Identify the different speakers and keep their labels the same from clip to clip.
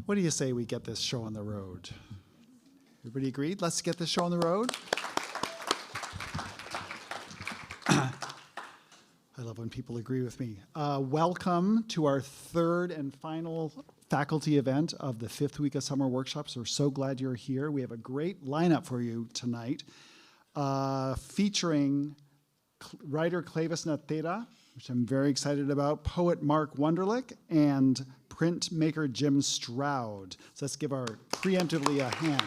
Speaker 1: What do you say we get this show on the road? Everybody agreed? Let's get this show on the road. I love when people agree with me. Welcome to our third and final faculty event of the 5th week of summer workshops. We're so glad you're here. We have a great lineup for you tonight, featuring writer Cleyvis Natera, which I'm very excited about, poet Mark Wunderlich, and printmaker James Stroud. So let's give our preemptively a hand.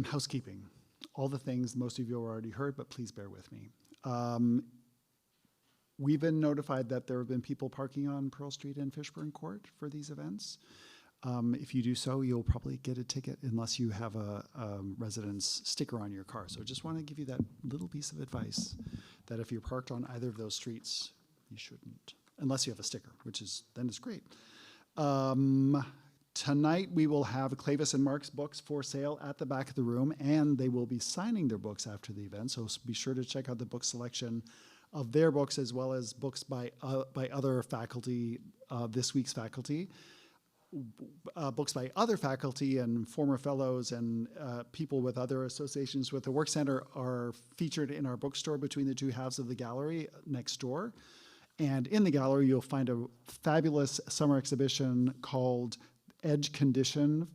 Speaker 1: Housekeeping. All the things most of you have already heard, but please bear with me. We've been notified that there have been people parking on Pearl Street and Fishburne Court for these events. If you do so, you'll probably get a ticket unless you have a residence sticker on your car. So I just want to give you that little piece of advice that if you're parked on either of those streets, you shouldn't, unless you have a sticker, then it's great. Tonight we will have Cleyvis and Mark's books for sale at the back of the room, and they will be signing their books after the event, so be sure to check out the book selection of their books as well as books by other faculty, this week's faculty. Books by other faculty and former fellows and people with other associations with the Work Center are featured in our bookstore between the two halves of the gallery next door. And in the gallery, you'll find a fabulous summer exhibition called Edge Condition,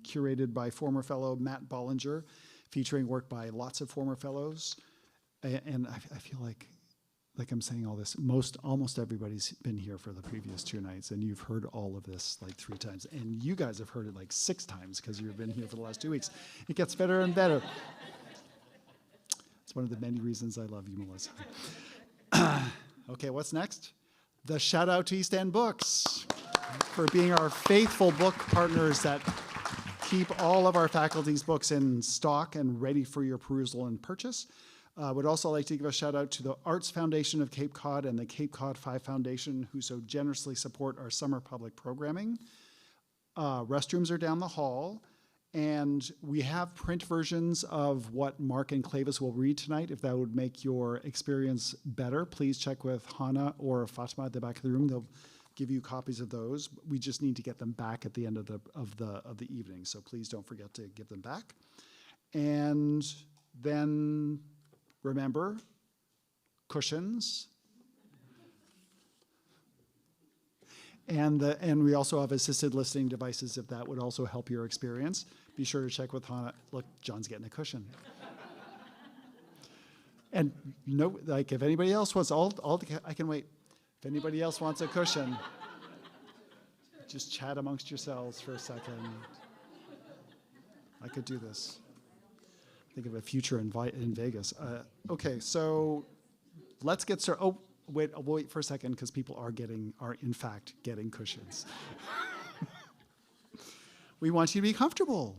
Speaker 1: curated by former fellow Matt Bollinger, featuring work by lots of former fellows. And I feel like I'm saying all this, almost everybody's been here for the previous 2 nights, and you've heard all of this like 3 times. And you guys have heard it like 6 times because you've been here for the last 2 weeks. It gets better and better. It's one of the many reasons I love you, Melissa. Okay, what's next? The shout out to East End Books for being our faithful book partners that keep all of our faculty's books in stock and ready for your perusal and purchase. Would also like to give a shout out to the Arts Foundation of Cape Cod and the Cape Cod 5 Foundation, who so generously support our summer public programming. Restrooms are down the hall, and we have print versions of what Mark and Cleyvis will read tonight. If that would make your experience better, please check with Hannah or Fatima at the back of the room. They'll give you copies of those. We just need to get them back at the end of the evening, so please don't forget to give them back. And then remember, cushions. And we also have assisted listening devices if that would also help your experience. Be sure to check with Hannah. Look, John's getting a cushion. And no, like if anybody else wants, I can wait. If anybody else wants a cushion, just chat amongst yourselves for a second. I could do this. Think of a future in Vegas. Okay, so let's get started. Oh, wait, I'll wait for a second because people are in fact getting cushions. We want you to be comfortable.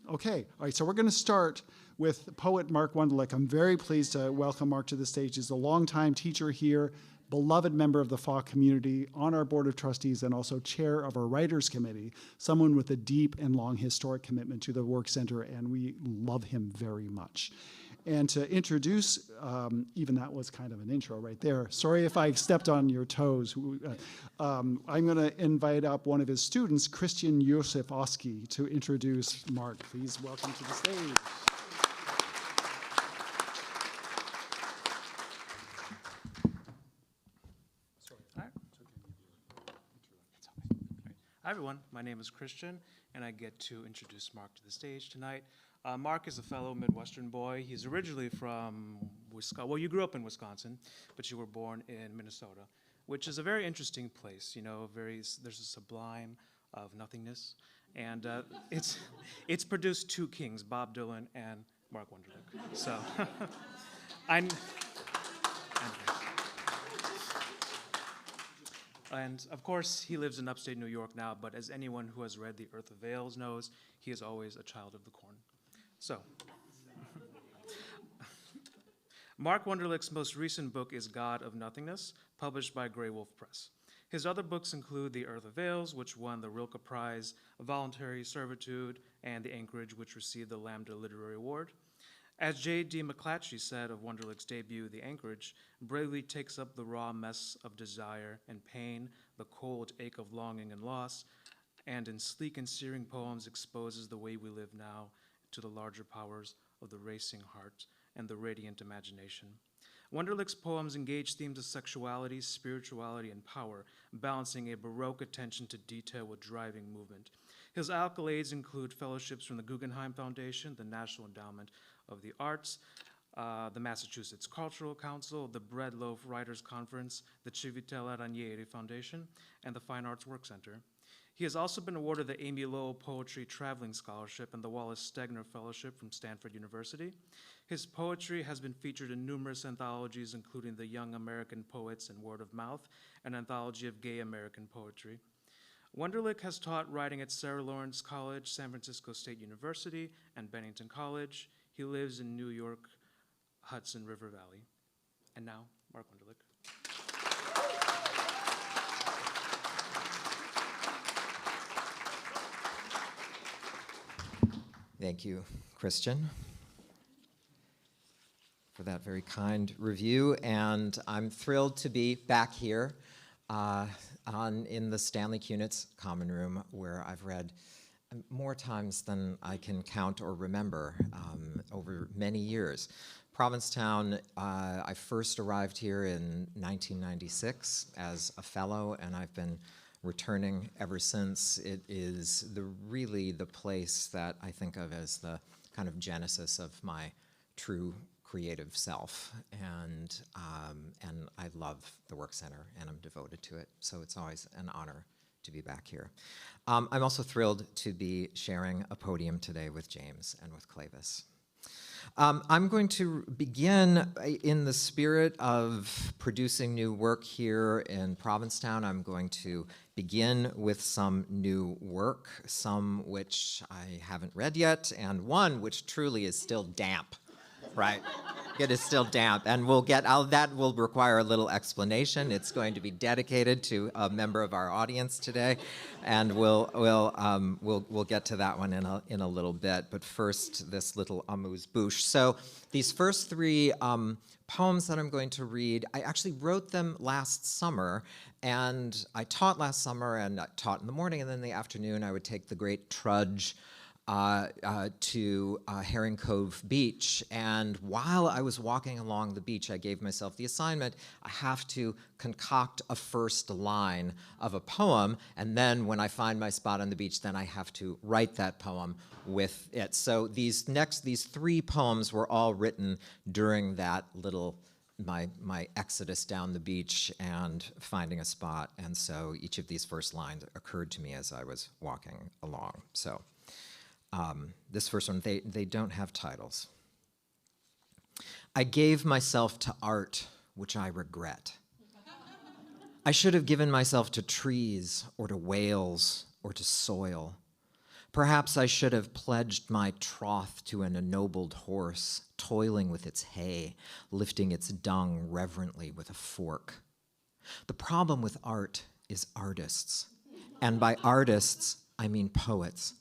Speaker 1: Okay, all right, so we're gonna start with poet Mark Wunderlich. I'm very pleased to welcome Mark to the stage. He's a longtime teacher here, beloved member of the Fogg community, on our board of trustees, and also chair of our writers committee, someone with a deep and long historic commitment to the Work Center, and we love him very much. And to introduce, even that was kind of an intro right there. Sorry if I stepped on your toes. I'm gonna invite up one of his students, Christian Yosefowski, to introduce Mark. Please welcome to the stage.
Speaker 2: Hi everyone, my name is Christian, and I get to introduce Mark to the stage tonight. Mark is a fellow Midwestern boy. He's originally from Wisconsin. Well, you grew up in Wisconsin, but you were born in Minnesota, which is a very interesting place. You know, there's a sublime of nothingness, and it's produced 2 kings, Bob Dylan and Mark Wunderlich. So, And of course, he lives in upstate New York now, but as anyone who has read The Earth of Veils knows, he is always a child of the corn. So, Mark Wunderlich's most recent book is God of Nothingness, published by Grey Wolf Press. His other books include The Earth of Veils, which won the Rilke Prize, Voluntary Servitude, and The Anchorage, which received the Lambda Literary Award. As J.D. McClatchy said of Wunderlich's debut, The Anchorage, bravely takes up the raw mess of desire and pain, the cold ache of longing and loss, and in sleek and searing poems exposes the way we live now to the larger powers of the racing heart and the radiant imagination. Wunderlich's poems engage themes of sexuality, spirituality, and power, balancing a Baroque attention to detail with driving movement. His accolades include fellowships from the Guggenheim Foundation, the National Endowment of the Arts, the Massachusetts Cultural Council, the Bread Loaf Writers Conference, the Civitel Ranieri Foundation, and the Fine Arts Work Center. He has also been awarded the Amy Lowell Poetry Traveling Scholarship and the Wallace Stegner Fellowship from Stanford University. His poetry has been featured in numerous anthologies, including the Young American Poets and Word of Mouth, an anthology of gay American poetry. Wunderlich has taught writing at Sarah Lawrence College, San Francisco State University, and Bennington College. He lives in New York, Hudson River Valley. And now, Mark Wunderlich.
Speaker 3: Thank you, Christian, for that very kind review. And I'm thrilled to be back here in the Stanley Kunitz Common Room, where I've read more times than I can count or remember over many years. Provincetown, I first arrived here in 1996 as a fellow, and I've been returning ever since. It is really the place that I think of as the kind of genesis of my true creative self, and I love the Work Center, and I'm devoted to it, so it's always an honor to be back here. I'm also thrilled to be sharing a podium today with James and with Cleyvis. I'm going to begin in the spirit of producing new work here in Provincetown. I'm going to begin with some new work, some which I haven't read yet, and one which truly is still damp, right? It is still damp, and that will require a little explanation. It's going to be dedicated to a member of our audience today, and we'll get to that one in a little bit. But first, this little amuse-bouche. So these first three poems that I'm going to read, I actually wrote them last summer, and I taught last summer, and I taught in the morning, and then in the afternoon I would take the great trudge to Herring Cove Beach. And while I was walking along the beach, I gave myself the assignment, I have to concoct a first line of a poem, and then when I find my spot on the beach, then I have to write that poem with it. So these three poems were all written during that little my exodus down the beach and finding a spot. And so each of these first lines occurred to me as I was walking along. So this first one, they don't have titles. I gave myself to art, which I regret. I should have given myself to trees or to whales or to soil. Perhaps I should have pledged my troth to an ennobled horse, toiling with its hay, lifting its dung reverently with a fork. The problem with art is artists, and by artists, I mean poets.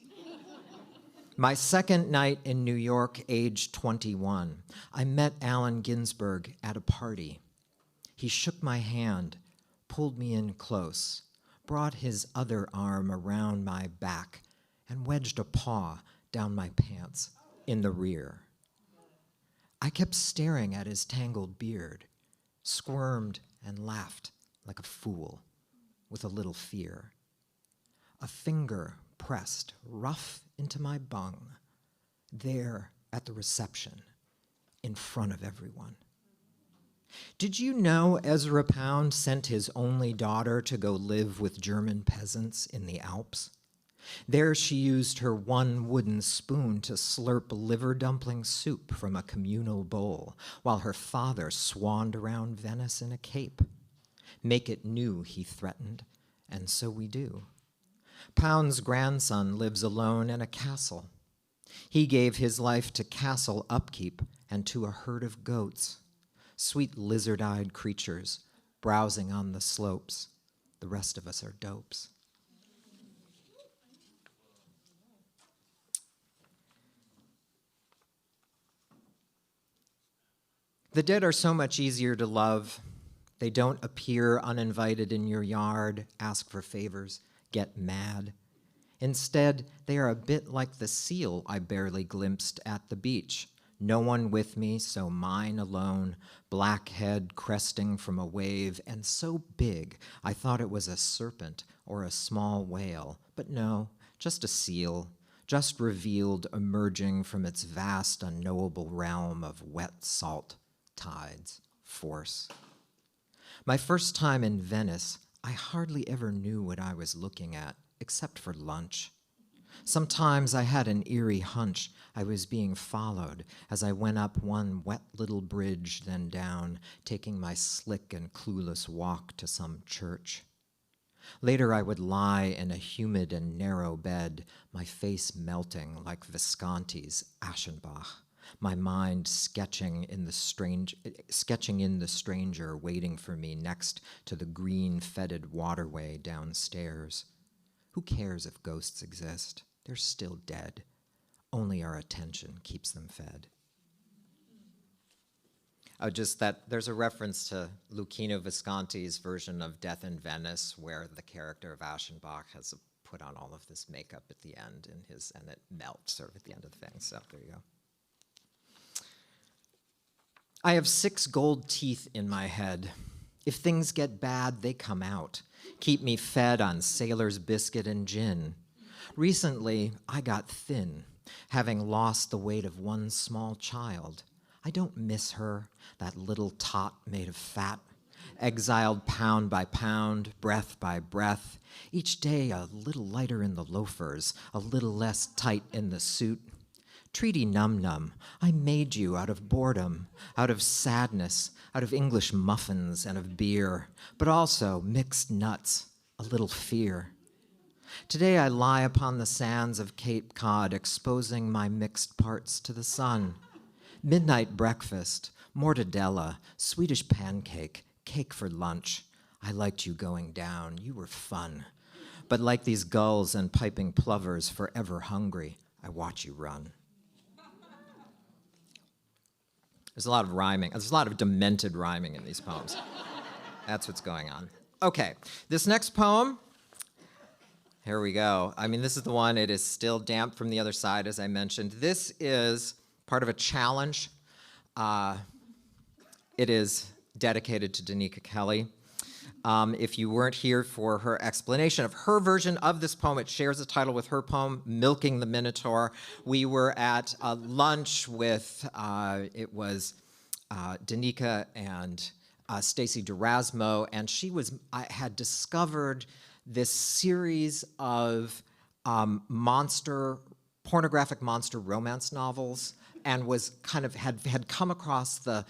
Speaker 3: My second night in New York, age 21, I met Allen Ginsberg at a party. He shook my hand, pulled me in close, brought his other arm around my back, and wedged a paw down my pants in the rear. I kept staring at his tangled beard, squirmed and laughed like a fool, with a little fear. A finger pressed rough into my bung, there at the reception, in front of everyone. Did you know Ezra Pound sent his only daughter to go live with German peasants in the Alps? There she used her one wooden spoon to slurp liver dumpling soup from a communal bowl, while her father swanned around Venice in a cape. Make it new, he threatened, and so we do. Pound's grandson lives alone in a castle. He gave his life to castle upkeep and to a herd of goats, sweet lizard-eyed creatures browsing on the slopes. The rest of us are dopes. The dead are so much easier to love. They don't appear uninvited in your yard, ask for favors, get mad. Instead, they are a bit like the seal I barely glimpsed at the beach. No one with me, so mine alone, black head cresting from a wave, and so big I thought it was a serpent or a small whale. But no, just a seal, just revealed emerging from its vast, unknowable realm of wet salt, tides, force. My first time in Venice, I hardly ever knew what I was looking at, except for lunch. Sometimes I had an eerie hunch I was being followed as I went up one wet little bridge, then down, taking my slick and clueless walk to some church. Later I would lie in a humid and narrow bed, my face melting like Visconti's Aschenbach, my mind sketching in the stranger waiting for me next to the green-fetid waterway downstairs. Who cares if ghosts exist? They're still dead. Only our attention keeps them fed. Just that there's a reference to Luchino Visconti's version of Death in Venice, where the character of Aschenbach has put on all of this makeup at the end, and it melts sort of at the end of the thing. So there you go. I have 6 gold teeth in my head. If things get bad, they come out. Keep me fed on sailor's biscuit and gin. Recently, I got thin, having lost the weight of one small child. I don't miss her, that little tot made of fat, exiled pound by pound, breath by breath, each day a little lighter in the loafers, a little less tight in the suit. Treaty num-num, I made you out of boredom, out of sadness, out of English muffins and of beer, but also mixed nuts, a little fear. Today I lie upon the sands of Cape Cod, exposing my mixed parts to the sun. Midnight breakfast, mortadella, Swedish pancake, cake for lunch. I liked you going down, you were fun. But like these gulls and piping plovers, forever hungry, I watch you run. There's a lot of rhyming. There's a lot of demented rhyming in these poems. That's what's going on. Okay, this next poem, here we go. I mean, this is the one, it is still damp from the other side, as I mentioned. This is part of a challenge. It is dedicated to Danica Kelly. If you weren't here for her explanation of her version of this poem, it shares a title with her poem, Milking the Minotaur. We were at a lunch with, it was Danica and Stacy Durasmo, and I had discovered this series of pornographic monster romance novels, and was kind of had come across the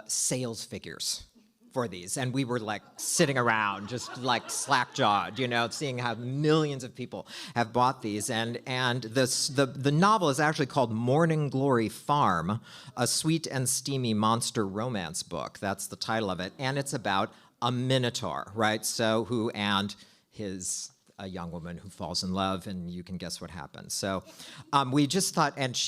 Speaker 3: sales figures for these, and we were like sitting around just like slack-jawed, you know, seeing how millions of people have bought these, and the novel is actually called Morning Glory Farm, a sweet and steamy monster romance book. That's the title of it, and it's about a minotaur, right? So a young woman who falls in love, and you can guess what happens. So we just thought, and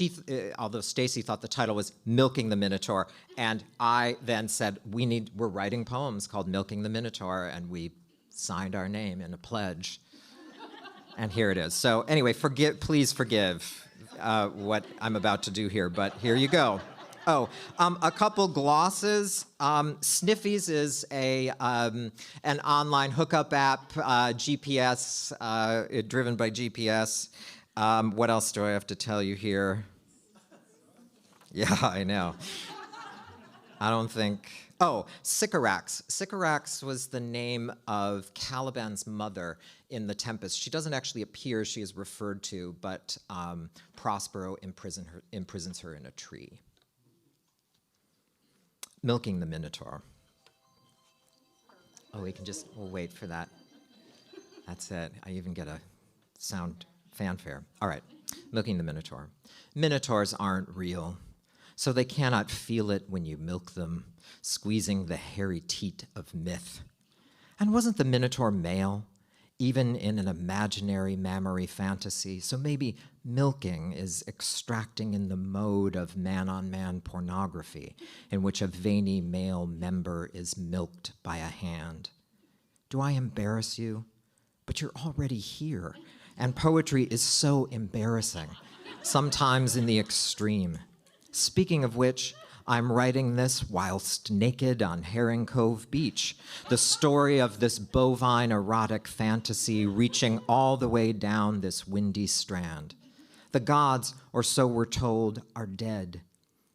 Speaker 3: although Stacy thought the title was Milking the Minotaur, and I then said, we're writing poems called Milking the Minotaur, and we signed our name in a pledge. And here it is. So anyway, please forgive what I'm about to do here, but here you go. Oh, a couple glosses. Sniffies is an online hookup app, GPS, driven by GPS. What else do I have to tell you here? Yeah, I know. I don't think. Oh, Sycorax. Sycorax was the name of Caliban's mother in The Tempest. She doesn't actually appear, she is referred to, but Prospero imprisons her in a tree. Milking the Minotaur. Oh, we'll wait for that. That's it. I even get a sound fanfare. All right, Milking the Minotaur. Minotaurs aren't real, so they cannot feel it when you milk them, squeezing the hairy teat of myth. And wasn't the Minotaur male? even in an imaginary mammary fantasy. So maybe milking is extracting in the mode of man-on-man pornography, in which a veiny male member is milked by a hand. Do I embarrass you? But you're already here, and poetry is so embarrassing, sometimes in the extreme. Speaking of which, I'm writing this whilst naked on Herring Cove Beach, the story of this bovine erotic fantasy reaching all the way down this windy strand. The gods, or so we're told, are dead.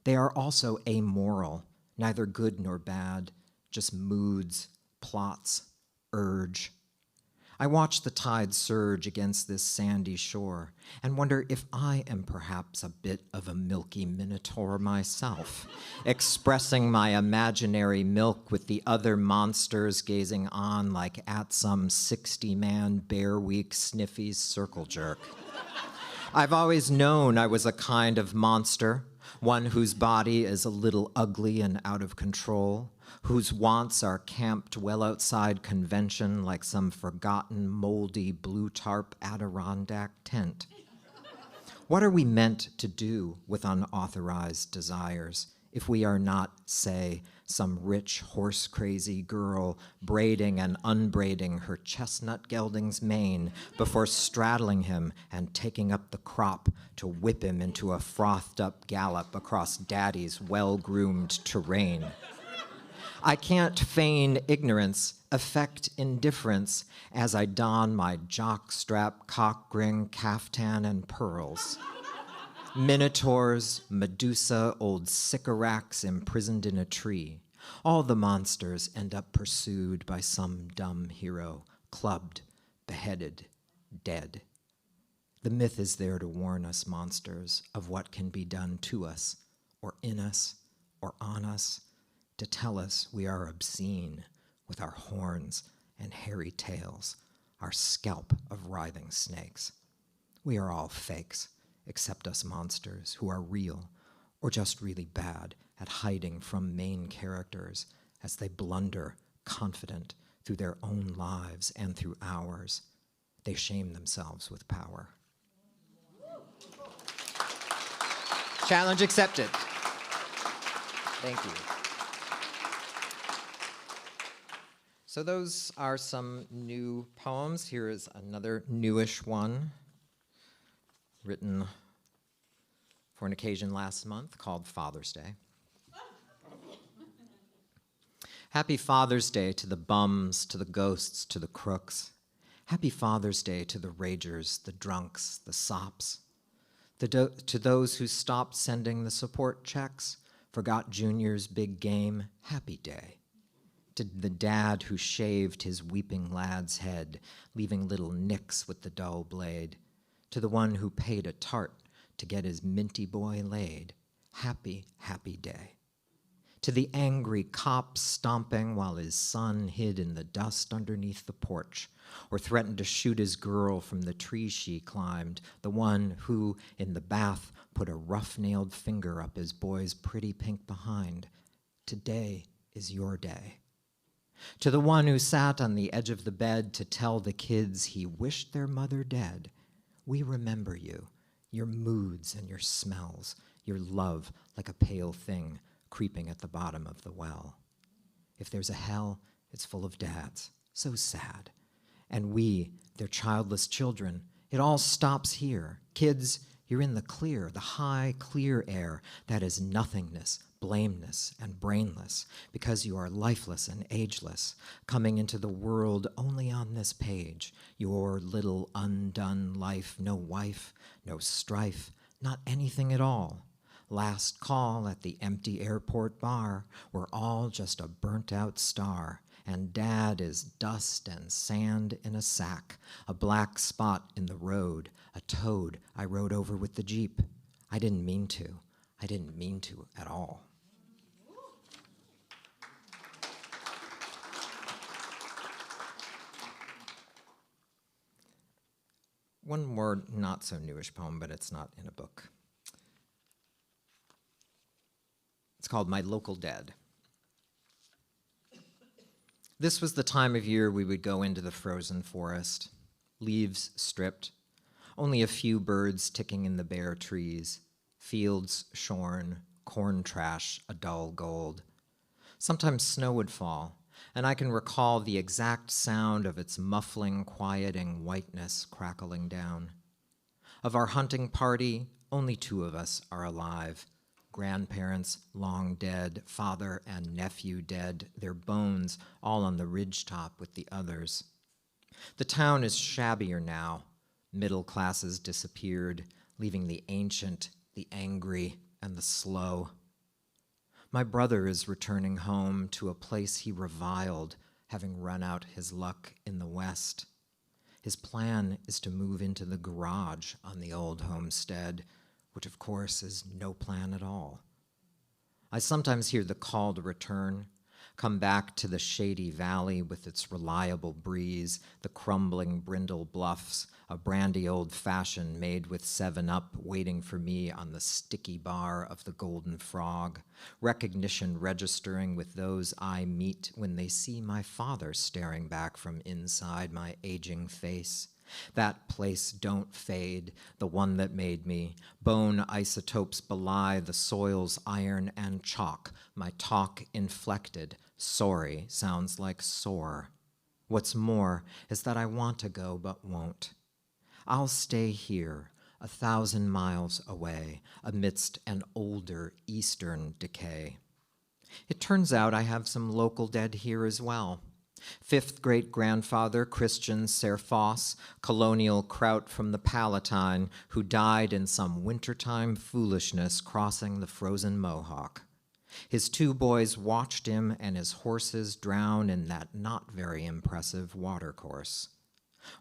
Speaker 3: They are also amoral, neither good nor bad, just moods, plots, urge. I watch the tide surge against this sandy shore and wonder if I am perhaps a bit of a milky minotaur myself, expressing my imaginary milk with the other monsters gazing on like at some 60-man Bear Week Sniffy's circle jerk. I've always known I was a kind of monster, one whose body is a little ugly and out of control, whose wants are camped well outside convention like some forgotten, moldy, blue tarp Adirondack tent. What are we meant to do with unauthorized desires if we are not, say, some rich, horse-crazy girl braiding and unbraiding her chestnut gelding's mane before straddling him and taking up the crop to whip him into a frothed-up gallop across Daddy's well-groomed terrain? I can't feign ignorance, affect indifference as I don my jockstrap, cockring, caftan, and pearls. Minotaurs, Medusa, old sycorax imprisoned in a tree. All the monsters end up pursued by some dumb hero, clubbed, beheaded, dead. The myth is there to warn us monsters of what can be done to us, or in us, or on us, to tell us we are obscene with our horns and hairy tails, our scalp of writhing snakes. We are all fakes, except us monsters who are real or just really bad at hiding from main characters as they blunder, confident, through their own lives and through ours. They shame themselves with power. Challenge accepted. Thank you. So those are some new poems. Here is another newish one written for an occasion last month called Father's Day. Happy Father's Day to the bums, to the ghosts, to the crooks. Happy Father's Day to the ragers, the drunks, the sops. To those who stopped sending the support checks, forgot Junior's big game, happy day. To the dad who shaved his weeping lad's head, leaving little nicks with the dull blade. To the one who paid a tart to get his minty boy laid, happy, happy day. To the angry cop stomping while his son hid in the dust underneath the porch, or threatened to shoot his girl from the tree she climbed, the one who, in the bath, put a rough-nailed finger up his boy's pretty pink behind. Today is your day. To the one who sat on the edge of the bed to tell the kids he wished their mother dead, we remember you, your moods and your smells, your love like a pale thing creeping at the bottom of the well. If there's a hell, it's full of dads, so sad. And we, their childless children, it all stops here. Kids, you're in the clear, the high, clear air that is nothingness, blameness, and brainless, because you are lifeless and ageless, coming into the world only on this page, your little undone life, no wife, no strife, not anything at all. Last call at the empty airport bar, we're all just a burnt-out star, and Dad is dust and sand in a sack, a black spot in the road, a toad I rode over with the Jeep. I didn't mean to. I didn't mean to at all. One more not-so-newish poem, but it's not in a book. It's called My Local Dead. This was the time of year we would go into the frozen forest, leaves stripped, only a few birds ticking in the bare trees, fields shorn, corn trash a dull gold. Sometimes snow would fall, and I can recall the exact sound of its muffling, quieting whiteness crackling down. Of our hunting party, only 2 of us are alive. Grandparents long dead, father and nephew dead, their bones all on the ridgetop with the others. The town is shabbier now. Middle classes disappeared, leaving the ancient, the angry, and the slow. My brother is returning home to a place he reviled, having run out his luck in the West. His plan is to move into the garage on the old homestead, which of course is no plan at all. I sometimes hear the call to return, come back to the shady valley with its reliable breeze, the crumbling brindle bluffs, a brandy old-fashioned made with 7-Up waiting for me on the sticky bar of the Golden Frog, recognition registering with those I meet when they see my father staring back from inside my aging face. That place don't fade, the one that made me. Bone isotopes belie the soil's iron and chalk. My talk inflected. Sorry sounds like sore. What's more is that I want to go but won't. I'll stay here, 1,000 miles away, amidst an older eastern decay. It turns out I have some local dead here as well. 5th great-grandfather Christian Serfoss, colonial kraut from the Palatine, who died in some wintertime foolishness crossing the frozen Mohawk. His 2 boys watched him and his horses drown in that not very impressive watercourse.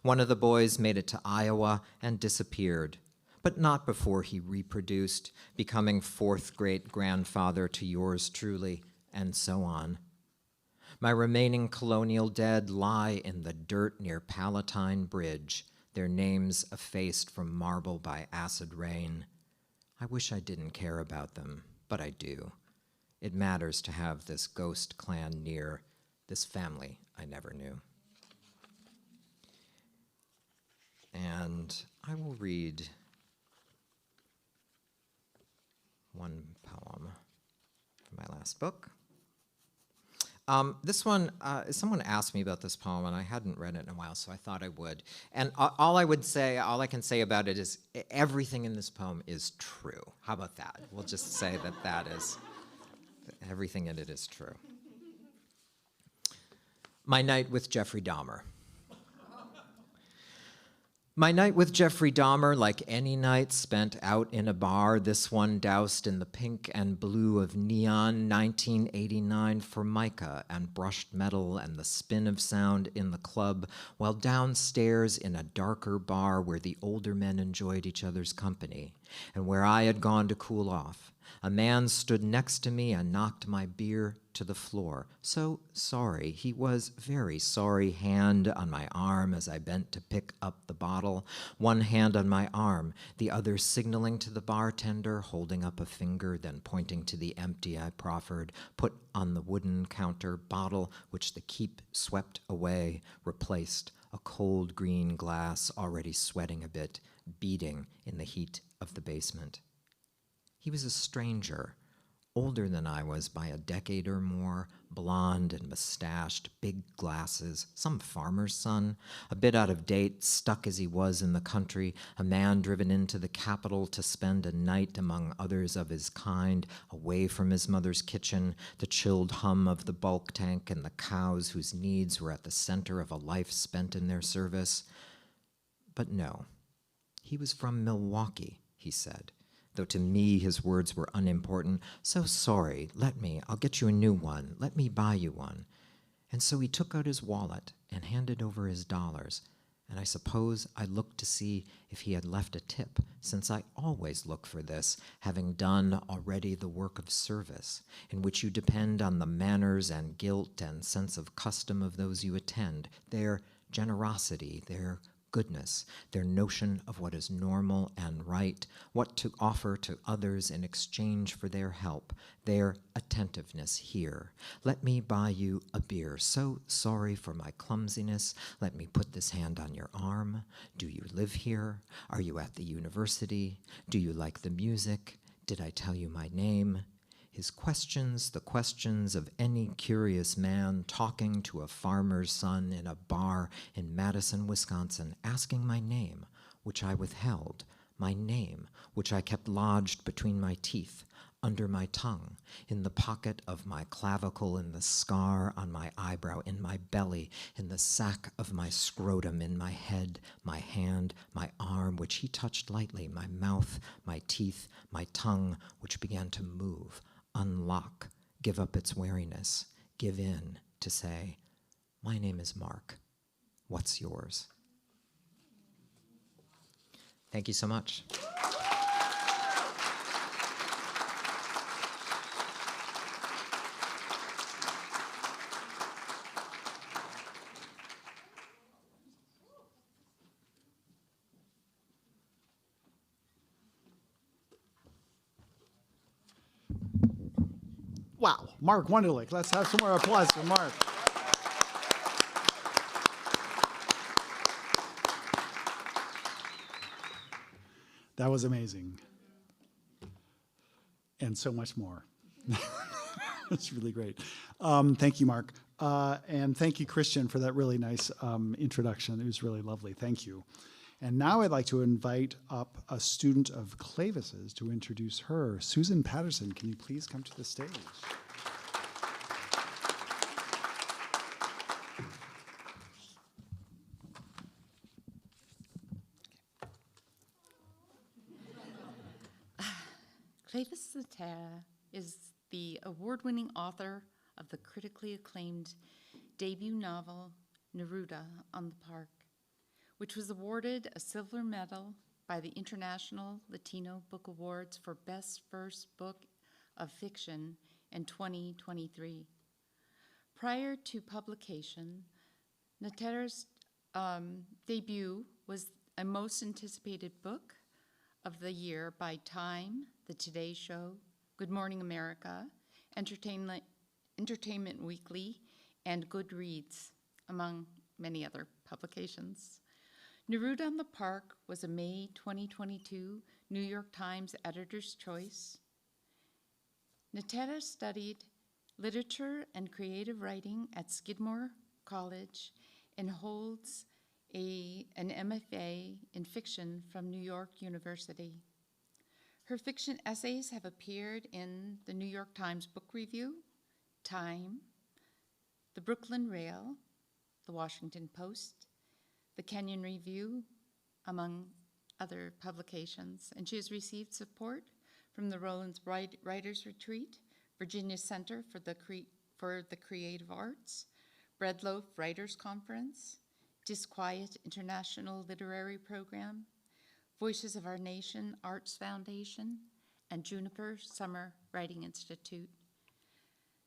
Speaker 3: One of the boys made it to Iowa and disappeared, but not before he reproduced, becoming 4th great-grandfather to yours truly, and so on. My remaining colonial dead lie in the dirt near Palatine Bridge, their names effaced from marble by acid rain. I wish I didn't care about them, but I do. It matters to have this ghost clan near, this family I never knew. And I will read one poem from my last book. This one, someone asked me about this poem, and I hadn't read it in a while, so I thought I would. And all I can say about it is everything in this poem is true. How about that? We'll just say that is, everything in it is true. My night with Jeffrey Dahmer. My night with Jeffrey Dahmer, like any night spent out in a bar, this one doused in the pink and blue of neon 1989 Formica and brushed metal and the spin of sound in the club, while downstairs in a darker bar where the older men enjoyed each other's company, and where I had gone to cool off, a man stood next to me and knocked my beer to the floor. So sorry, he was very sorry, hand on my arm as I bent to pick up the bottle, one hand on my arm, the other signaling to the bartender, holding up a finger, then pointing to the empty I proffered, put on the wooden counter, bottle which the keep swept away, replaced, a cold green glass already sweating a bit, beating in the heat of the basement. He was a stranger, older than I was by a decade or more, blonde and mustached, big glasses, some farmer's son, a bit out of date, stuck as he was in the country, a man driven into the capital to spend a night among others of his kind, away from his mother's kitchen, the chilled hum of the bulk tank and the cows whose needs were at the center of a life spent in their service. But no, he was from Milwaukee, he said. Though to me his words were unimportant. So sorry, I'll get you a new one. Let me buy you one. And so he took out his wallet and handed over his dollars. And I suppose I looked to see if he had left a tip, since I always look for this, having done already the work of service, in which you depend on the manners and guilt and sense of custom of those you attend, their generosity, their goodness, their notion of what is normal and right, what to offer to others in exchange for their help, their attentiveness here. Let me buy you a beer. So sorry for my clumsiness. Let me put this hand on your arm. Do you live here? Are you at the university? Do you like the music? Did I tell you my name? His questions, the questions of any curious man talking to a farmer's son in a bar in Madison, Wisconsin, asking my name, which I withheld, my name, which I kept lodged between my teeth, under my tongue, in the pocket of my clavicle, in the scar on my eyebrow, in my belly, in the sack of my scrotum, in my head, my hand, my arm, which he touched lightly, my mouth, my teeth, my tongue, which began to move, unlock, give up its wariness, give in, to say, my name is Mark. What's yours? Thank you so much.
Speaker 1: Wow, Mark Wunderlich. Let's have some more applause for Mark. That was amazing. And so much more. That's really great. Thank you, Mark. And thank you, Christian, for that really nice introduction. It was really lovely. Thank you. And now I'd like to invite up a student of Cleyvis's to introduce her. Susan Patterson, can you please come to the stage?
Speaker 4: Cleyvis Natera is the award-winning author of the critically acclaimed debut novel, Neruda on the Park, which was awarded a silver medal by the International Latino Book Awards for Best First Book of Fiction in 2023. Prior to publication, Natera's debut was a most anticipated book of the year by Time, The Today Show, Good Morning America, Entertainment Weekly, and Goodreads, among many other publications. Neruda on the Park was a May 2022 New York Times Editor's Choice. Natera studied literature and creative writing at Skidmore College and holds an MFA in fiction from New York University. Her fiction essays have appeared in the New York Times Book Review, Time, the Brooklyn Rail, the Washington Post, the Kenyon Review, among other publications. And she has received support from the Rollins Writers Retreat, Virginia Center for the Creative Arts, Breadloaf Writers Conference, Disquiet International Literary Program, Voices of Our Nation Arts Foundation, and Juniper Summer Writing Institute.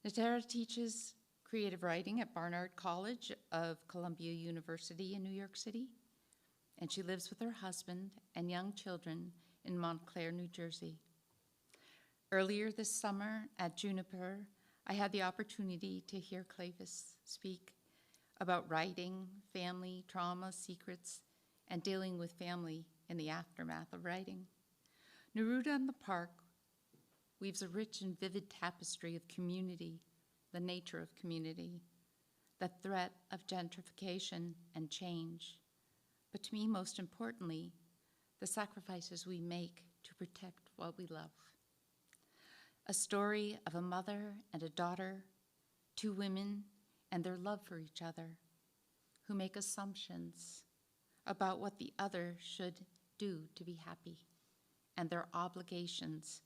Speaker 4: Natera teaches creative writing at Barnard College of Columbia University in New York City, and she lives with her husband and young children in Montclair, New Jersey. Earlier this summer at Juniper, I had the opportunity to hear Cleyvis speak about writing, family, trauma, secrets, and dealing with family in the aftermath of writing. Neruda in the Park weaves a rich and vivid tapestry of community, the nature of community, the threat of gentrification and change, but to me, most importantly, the sacrifices we make to protect what we love. A story of a mother and a daughter, two women and their love for each other, who make assumptions about what the other should do to be happy and their obligations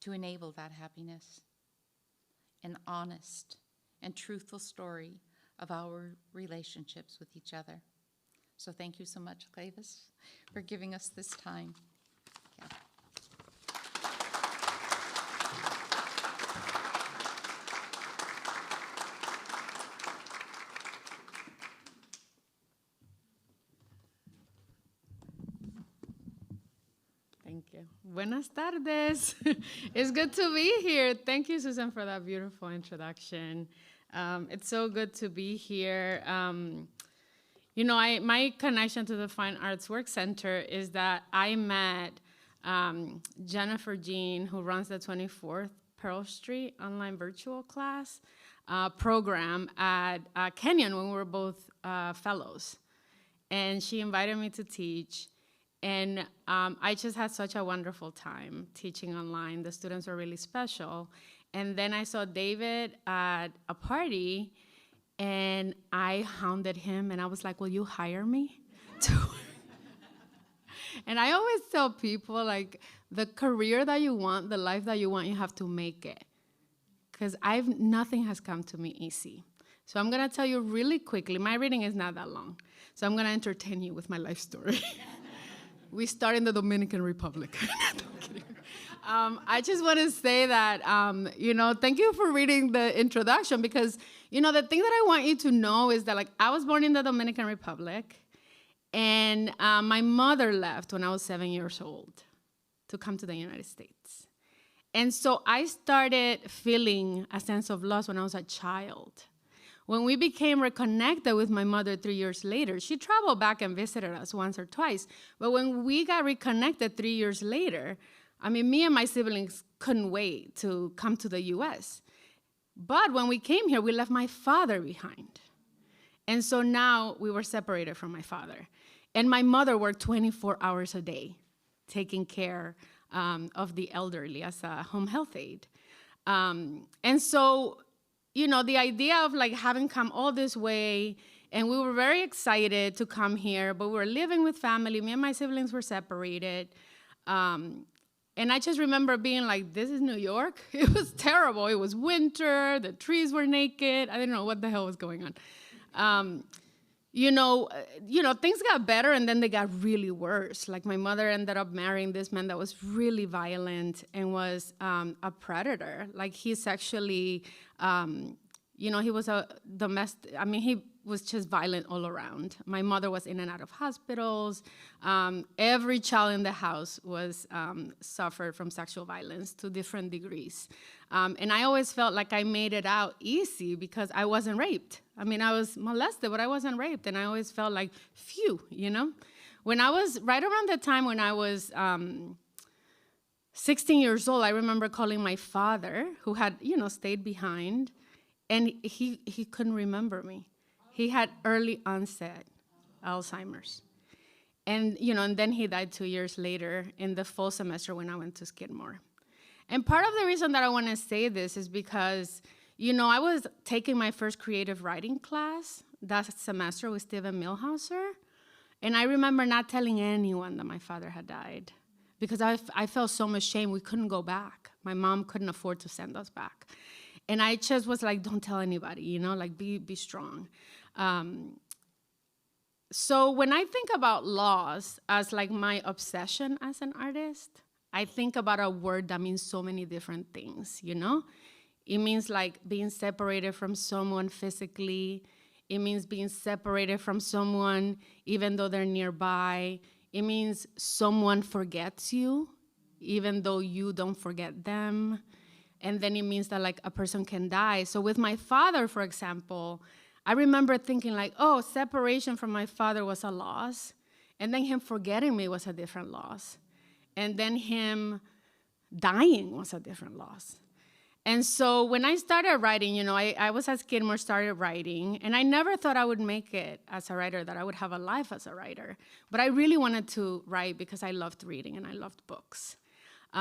Speaker 4: to enable that happiness. An honest and truthful story of our relationships with each other. So thank you so much, Cleyvis, for giving us this time. Yeah.
Speaker 5: you. Buenas tardes. It's good to be here. Thank you, Susan, for that beautiful introduction. It's so good to be here. You know, my connection to the Fine Arts Work Center is that I met Jennifer Jean, who runs the 24th Pearl Street online virtual class program at Kenyon when we were both fellows. And she invited me to teach. And I just had such a wonderful time teaching online. The students were really special. And then I saw David at a party, and I hounded him, and I was like, will you hire me? And I always tell people, like, the career that you want, the life that you want, you have to make it. Because nothing has come to me easy. So I'm going to tell you really quickly. My reading is not that long. So I'm going to entertain you with my life story. We start in the Dominican Republic. No, I'm kidding. I just want to say that, you know, thank you for reading the introduction, because, you know, the thing that I want you to know is that, like, I was born in the Dominican Republic, and my mother left when I was 7 years old to come to the United States. And so I started feeling a sense of loss when I was a child. When we became reconnected with my mother 3 years later, she traveled back and visited us once or twice. But when we got reconnected 3 years later, I mean, me and my siblings couldn't wait to come to the US. But when we came here, we left my father behind. And so now we were separated from my father. And my mother worked 24 hours a day, taking care of the elderly as a home health aide. And so, you know, the idea of, like, having come all this way, and we were very excited to come here, but we were living with family. Me and my siblings were separated. And I just remember being like, this is New York? It was terrible. It was winter. The trees were naked. I didn't know what the hell was going on. You know, things got better, and then they got really worse. Like, my mother ended up marrying this man that was really violent and was a predator. Like, he sexually, you know, he was a domestic, I mean, he was just violent all around. My mother was in and out of hospitals. Every child in the house was suffered from sexual violence to different degrees. And I always felt like I made it out easy because I wasn't raped. I mean, I was molested, but I wasn't raped. And I always felt like, phew, you know? When I was, right around the time when I was 16 years old, I remember calling my father, who had, you know, stayed behind, and he couldn't remember me. He had early onset Alzheimer's. And, you know, and then he died 2 years later in the fall semester when I went to Skidmore. And part of the reason that I want to say this is because, you know, I was taking my first creative writing class that semester with Steven Milhauser, and I remember not telling anyone that my father had died because I felt so much shame. We couldn't go back. My mom couldn't afford to send us back. And I just was like, don't tell anybody, you know, like, be strong. So when I think about loss as, like, my obsession as an artist, I think about a word that means so many different things, you know? It means, like, being separated from someone physically. It means being separated from someone even though they're nearby. It means someone forgets you even though you don't forget them. And then it means that, like, a person can die. So with my father, for example, I remember thinking, like, oh, separation from my father was a loss. And then him forgetting me was a different loss. And then him dying was a different loss. And so when I started writing, you know, I was at Skidmore, started writing, and I never thought I would make it as a writer, that I would have a life as a writer. But I really wanted to write because I loved reading and I loved books. So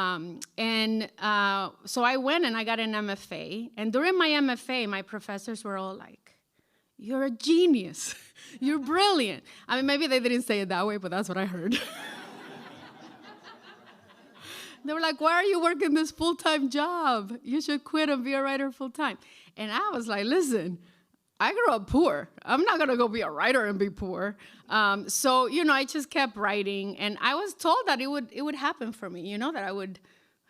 Speaker 5: I went and I got an MFA. And during my MFA, my professors were all like, you're a genius. You're brilliant. I mean, maybe they didn't say it that way, but that's what I heard. They were like, why are you working this full-time job? You should quit and be a writer full-time. And I was like, listen, I grew up poor. I'm not going to go be a writer and be poor. So, you know, I just kept writing. And I was told that it would happen for me, you know, that I would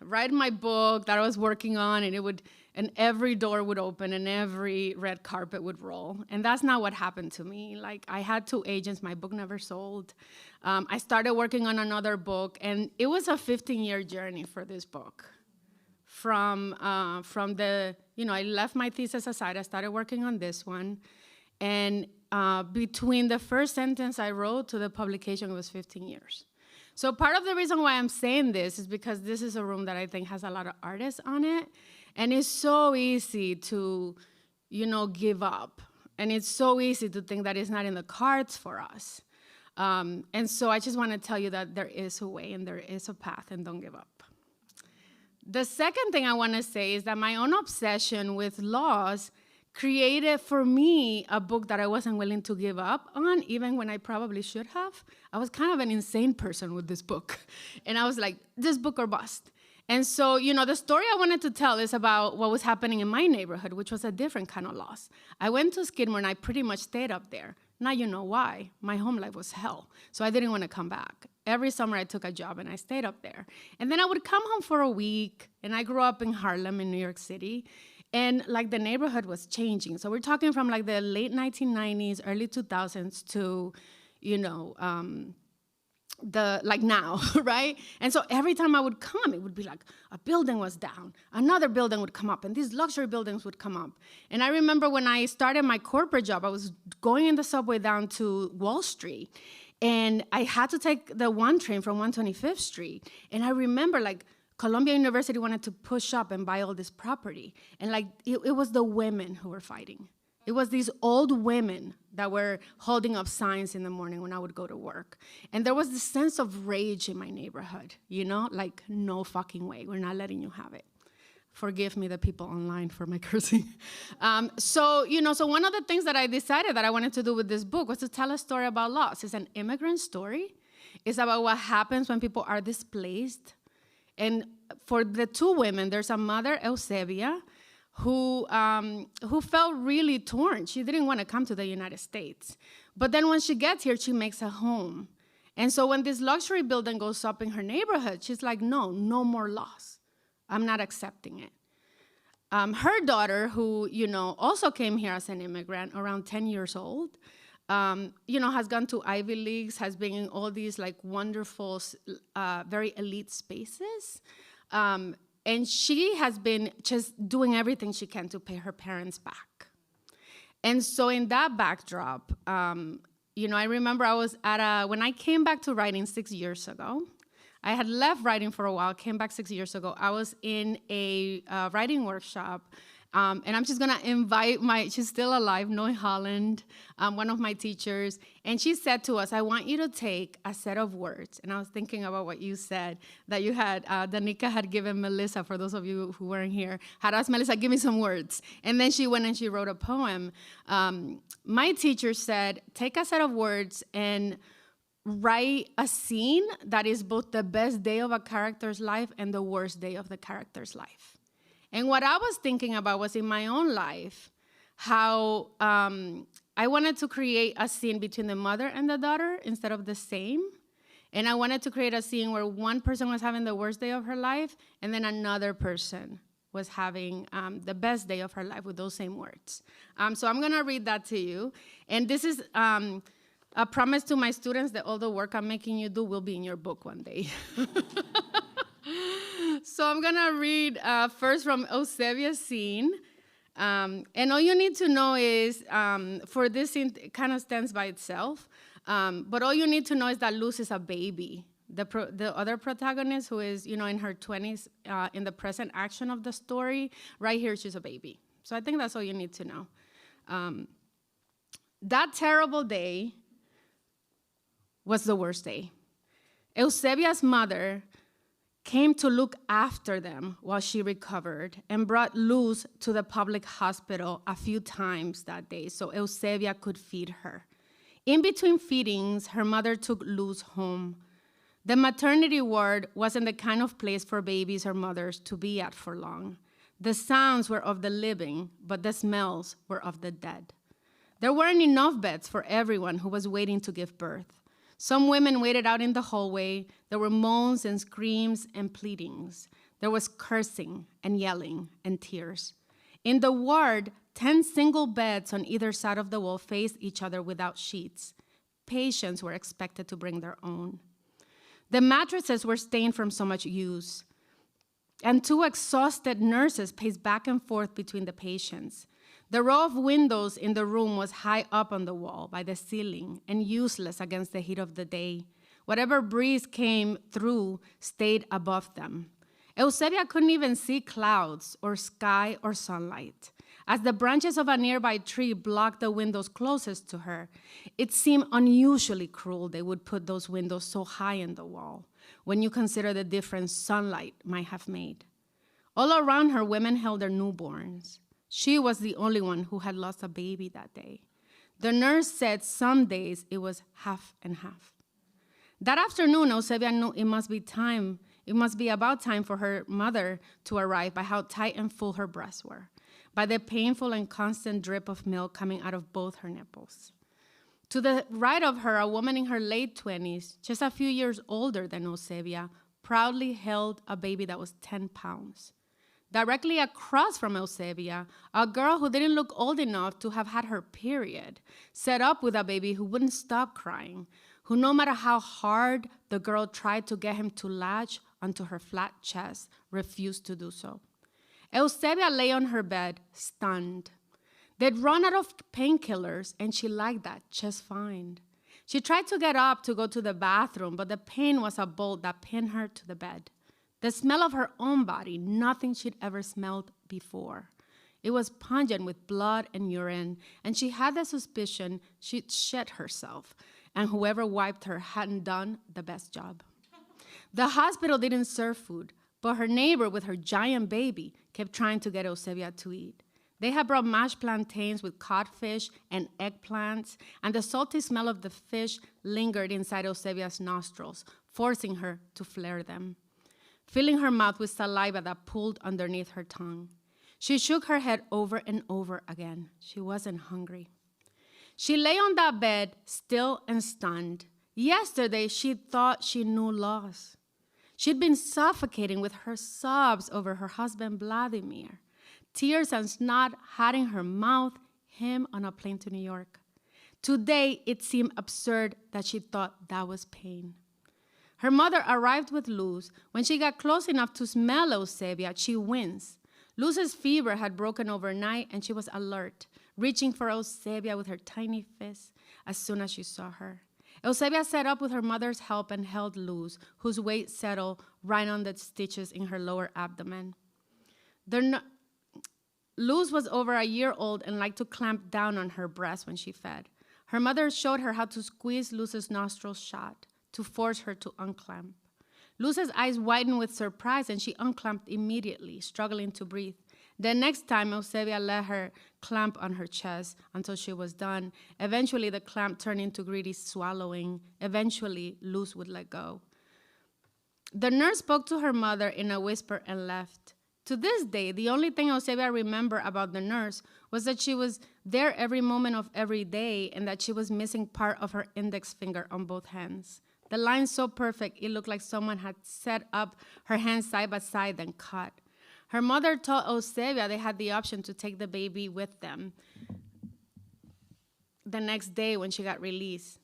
Speaker 5: write my book that I was working on, and it would and every door would open and every red carpet would roll. And that's not what happened to me. Like, I had 2 agents, my book never sold. I started working on another book, and it was a 15-year journey for this book. From the, I left my thesis aside, I started working on this one, and between the first sentence I wrote to the publication, it was 15 years. So part of the reason why I'm saying this is because this is a room that I think has a lot of artists on it, and it's so easy to, give up. And it's so easy to think that it's not in the cards for us. And so I just want to tell you that there is a way and there is a path, and don't give up. The second thing I want to say is that my own obsession with loss created for me a book that I wasn't willing to give up on, even when I probably should have. I was kind of an insane person with this book. And I was like, this book or bust. And so, the story I wanted to tell is about what was happening in my neighborhood, which was a different kind of loss. I went to Skidmore and I pretty much stayed up there. Now you know why. My home life was hell. So I didn't want to come back. Every summer I took a job and I stayed up there. And then I would come home for a week, and I grew up in Harlem in New York City. And like the neighborhood was changing. So we're talking from like the late 1990s, early 2000s to, like now, right? And so every time I would come, it would be like a building was down, another building would come up, and these luxury buildings would come up. And I remember when I started my corporate job, I was going in the subway down to Wall Street, and I had to take the 1 train from 125th Street. And I remember like Columbia University wanted to push up and buy all this property. And like it was the women who were fighting. It was these old women that were holding up signs in the morning when I would go to work. And there was this sense of rage in my neighborhood, like, no fucking way, we're not letting you have it. Forgive me, the people online, for my cursing. So one of the things that I decided that I wanted to do with this book was to tell a story about loss. It's an immigrant story. It's about what happens when people are displaced. And for the 2 women, there's a mother, Eusebia, who felt really torn. She didn't want to come to the United States. But then when she gets here, she makes a home. And so when this luxury building goes up in her neighborhood, she's like, no more loss. I'm not accepting it. Her daughter, who, also came here as an immigrant, around 10 years old, has gone to Ivy Leagues, has been in all these like wonderful, very elite spaces. And she has been just doing everything she can to pay her parents back. And so in that backdrop, I remember I was when I came back to writing 6 years ago, I had left writing for a while, came back 6 years ago. I was in a writing workshop. And I'm just gonna invite she's still alive, Noy Holland, one of my teachers. And she said to us, I want you to take a set of words. And I was thinking about what you said, that you had, Danica had given Melissa, for those of you who weren't here, had asked Melissa, give me some words. And then she went and she wrote a poem. My teacher said, take a set of words and write a scene that is both the best day of a character's life and the worst day of the character's life. And what I was thinking about was in my own life, how I wanted to create a scene between the mother and the daughter instead of the same. And I wanted to create a scene where one person was having the worst day of her life, and then another person was having the best day of her life with those same words. So I'm gonna read that to you. And this is a promise to my students that all the work I'm making you do will be in your book one day. So I'm gonna read first from Eusebia's scene. And all you need to know is, for this scene, it kind of stands by itself. But all you need to know is that Luz is a baby. The other protagonist, who is, in her 20s, in the present action of the story, right here, she's a baby. So I think that's all you need to know. That terrible day was the worst day. Eusebia's mother came to look after them while she recovered and brought Luz to the public hospital a few times that day so Eusebia could feed her. In between feedings, her mother took Luz home. The maternity ward wasn't the kind of place for babies or mothers to be at for long. The sounds were of the living, but the smells were of the dead. There weren't enough beds for everyone who was waiting to give birth. Some women waited out in the hallway. There were moans and screams and pleadings. There was cursing and yelling and tears. In the ward, 10 single beds on either side of the wall faced each other without sheets. Patients were expected to bring their own. The mattresses were stained from so much use, and 2 exhausted nurses paced back and forth between the patients. The row of windows in the room was high up on the wall by the ceiling and useless against the heat of the day. Whatever breeze came through stayed above them. Eusebia couldn't even see clouds or sky or sunlight. As the branches of a nearby tree blocked the windows closest to her, it seemed unusually cruel they would put those windows so high in the wall, when you consider the difference sunlight might have made. All around her, women held their newborns. She was the only one who had lost a baby that day. The nurse said some days it was half and half. That afternoon, Eusebia knew it must be about time for her mother to arrive by how tight and full her breasts were, by the painful and constant drip of milk coming out of both her nipples. To the right of her, a woman in her late 20s, just a few years older than Eusebia, proudly held a baby that was 10 pounds. Directly across from Eusebia, a girl who didn't look old enough to have had her period, set up with a baby who wouldn't stop crying, who no matter how hard the girl tried to get him to latch onto her flat chest, refused to do so. Eusebia lay on her bed, stunned. They'd run out of painkillers, and she liked that just fine. She tried to get up to go to the bathroom, but the pain was a bolt that pinned her to the bed. The smell of her own body, nothing she'd ever smelled before. It was pungent with blood and urine, and she had the suspicion she'd shed herself, and whoever wiped her hadn't done the best job. The hospital didn't serve food, but her neighbor with her giant baby kept trying to get Eusebia to eat. They had brought mashed plantains with codfish and eggplants, and the salty smell of the fish lingered inside Eusebia's nostrils, forcing her to flare them, filling her mouth with saliva that pooled underneath her tongue. She shook her head over and over again. She wasn't hungry. She lay on that bed, still and stunned. Yesterday, she thought she knew loss. She'd been suffocating with her sobs over her husband, Vladimir. Tears and snot hiding her mouth, him on a plane to New York. Today, it seemed absurd that she thought that was pain. Her mother arrived with Luz. When she got close enough to smell Eusebia, she winced. Luz's fever had broken overnight, and she was alert, reaching for Eusebia with her tiny fist as soon as she saw her. Eusebia sat up with her mother's help and held Luz, whose weight settled right on the stitches in her lower abdomen. Luz was over a year old and liked to clamp down on her breast when she fed. Her mother showed her how to squeeze Luz's nostrils shut to force her to unclamp. Luz's eyes widened with surprise, and she unclamped immediately, struggling to breathe. The next time, Eusebia let her clamp on her chest until she was done. Eventually, the clamp turned into greedy swallowing. Eventually, Luz would let go. The nurse spoke to her mother in a whisper and left. To this day, the only thing Eusebia remembered about the nurse was that she was there every moment of every day and that she was missing part of her index finger on both hands. The line so perfect, it looked like someone had set up her hands side by side and cut. Her mother told Eusebia they had the option to take the baby with them the next day when she got released.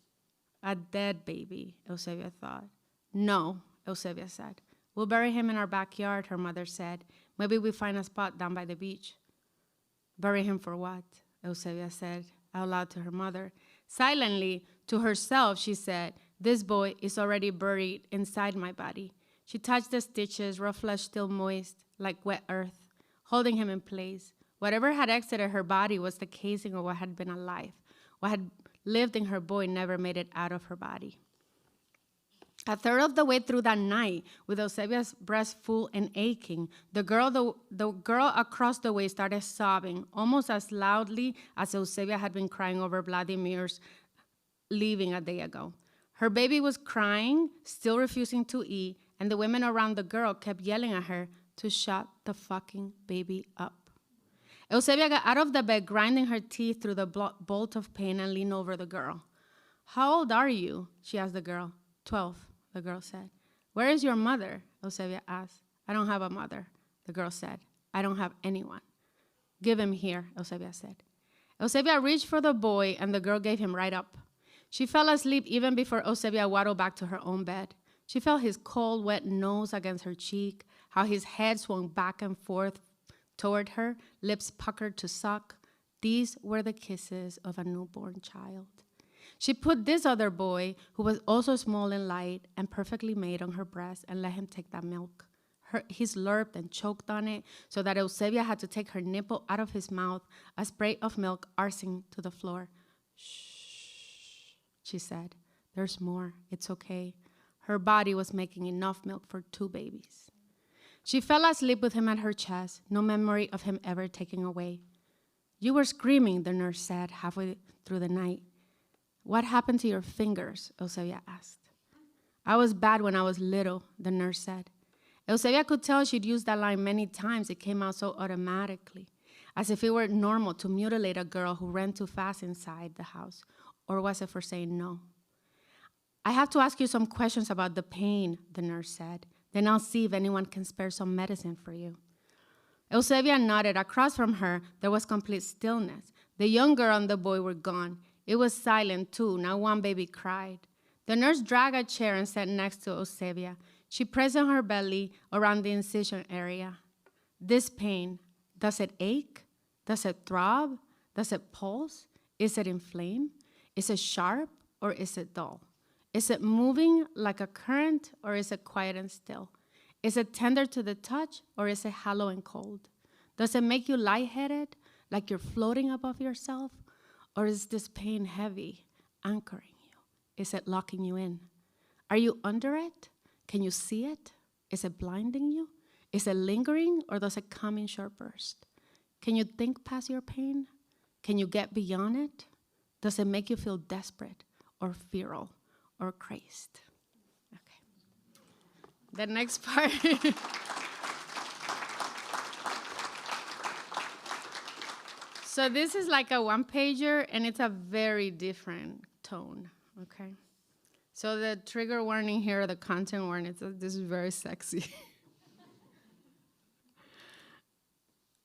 Speaker 5: A dead baby, Eusebia thought. No, Eusebia said. We'll bury him in our backyard, her mother said. Maybe we find a spot down by the beach. Bury him for what? Eusebia said out loud to her mother. Silently, to herself, she said, this boy is already buried inside my body. She touched the stitches, raw flesh still moist, like wet earth, holding him in place. Whatever had exited her body was the casing of what had been alive. What had lived in her boy never made it out of her body. A third of the way through that night, with Eusebia's breast full and aching, the girl across the way started sobbing, almost as loudly as Eusebia had been crying over Vladimir's leaving a day ago. Her baby was crying, still refusing to eat, and the women around the girl kept yelling at her to shut the fucking baby up. Eusebia got out of the bed, grinding her teeth through the bolt of pain, and leaned over the girl. How old are you? She asked the girl. 12, the girl said. Where is your mother? Eusebia asked. I don't have a mother, the girl said. I don't have anyone. Give him here, Eusebia said. Eusebia reached for the boy, and the girl gave him right up. She fell asleep even before Eusebia waddled back to her own bed. She felt his cold, wet nose against her cheek, how his head swung back and forth toward her, lips puckered to suck. These were the kisses of a newborn child. She put this other boy, who was also small and light and perfectly made, on her breast and let him take that milk. He slurped and choked on it so that Eusebia had to take her nipple out of his mouth, a spray of milk arcing to the floor. Shh, she said. There's more. It's okay. Her body was making enough milk for 2 babies. She fell asleep with him at her chest, no memory of him ever taking away. You were screaming, the nurse said halfway through the night. What happened to your fingers? Eusebia asked. I was bad when I was little, the nurse said. Eusebia could tell she'd used that line many times. It came out so automatically, as if it were normal to mutilate a girl who ran too fast inside the house. Or was it for saying no? I have to ask you some questions about the pain, the nurse said. Then I'll see if anyone can spare some medicine for you. Eusebia nodded. Across from her, there was complete stillness. The young girl and the boy were gone. It was silent, too. Not one baby cried. The nurse dragged a chair and sat next to Eusebia. She pressed on her belly around the incision area. This pain, does it ache? Does it throb? Does it pulse? Is it inflamed? Is it sharp or is it dull? Is it moving like a current or is it quiet and still? Is it tender to the touch or is it hollow and cold? Does it make you lightheaded, like you're floating above yourself? Or is this pain heavy, anchoring you? Is it locking you in? Are you under it? Can you see it? Is it blinding you? Is it lingering or does it come in short bursts? Can you think past your pain? Can you get beyond it? Does it make you feel desperate or feral or crazed? Okay. The next part. So this is like a one-pager, and it's a very different tone, okay? So the trigger warning here, the content warning, this is very sexy.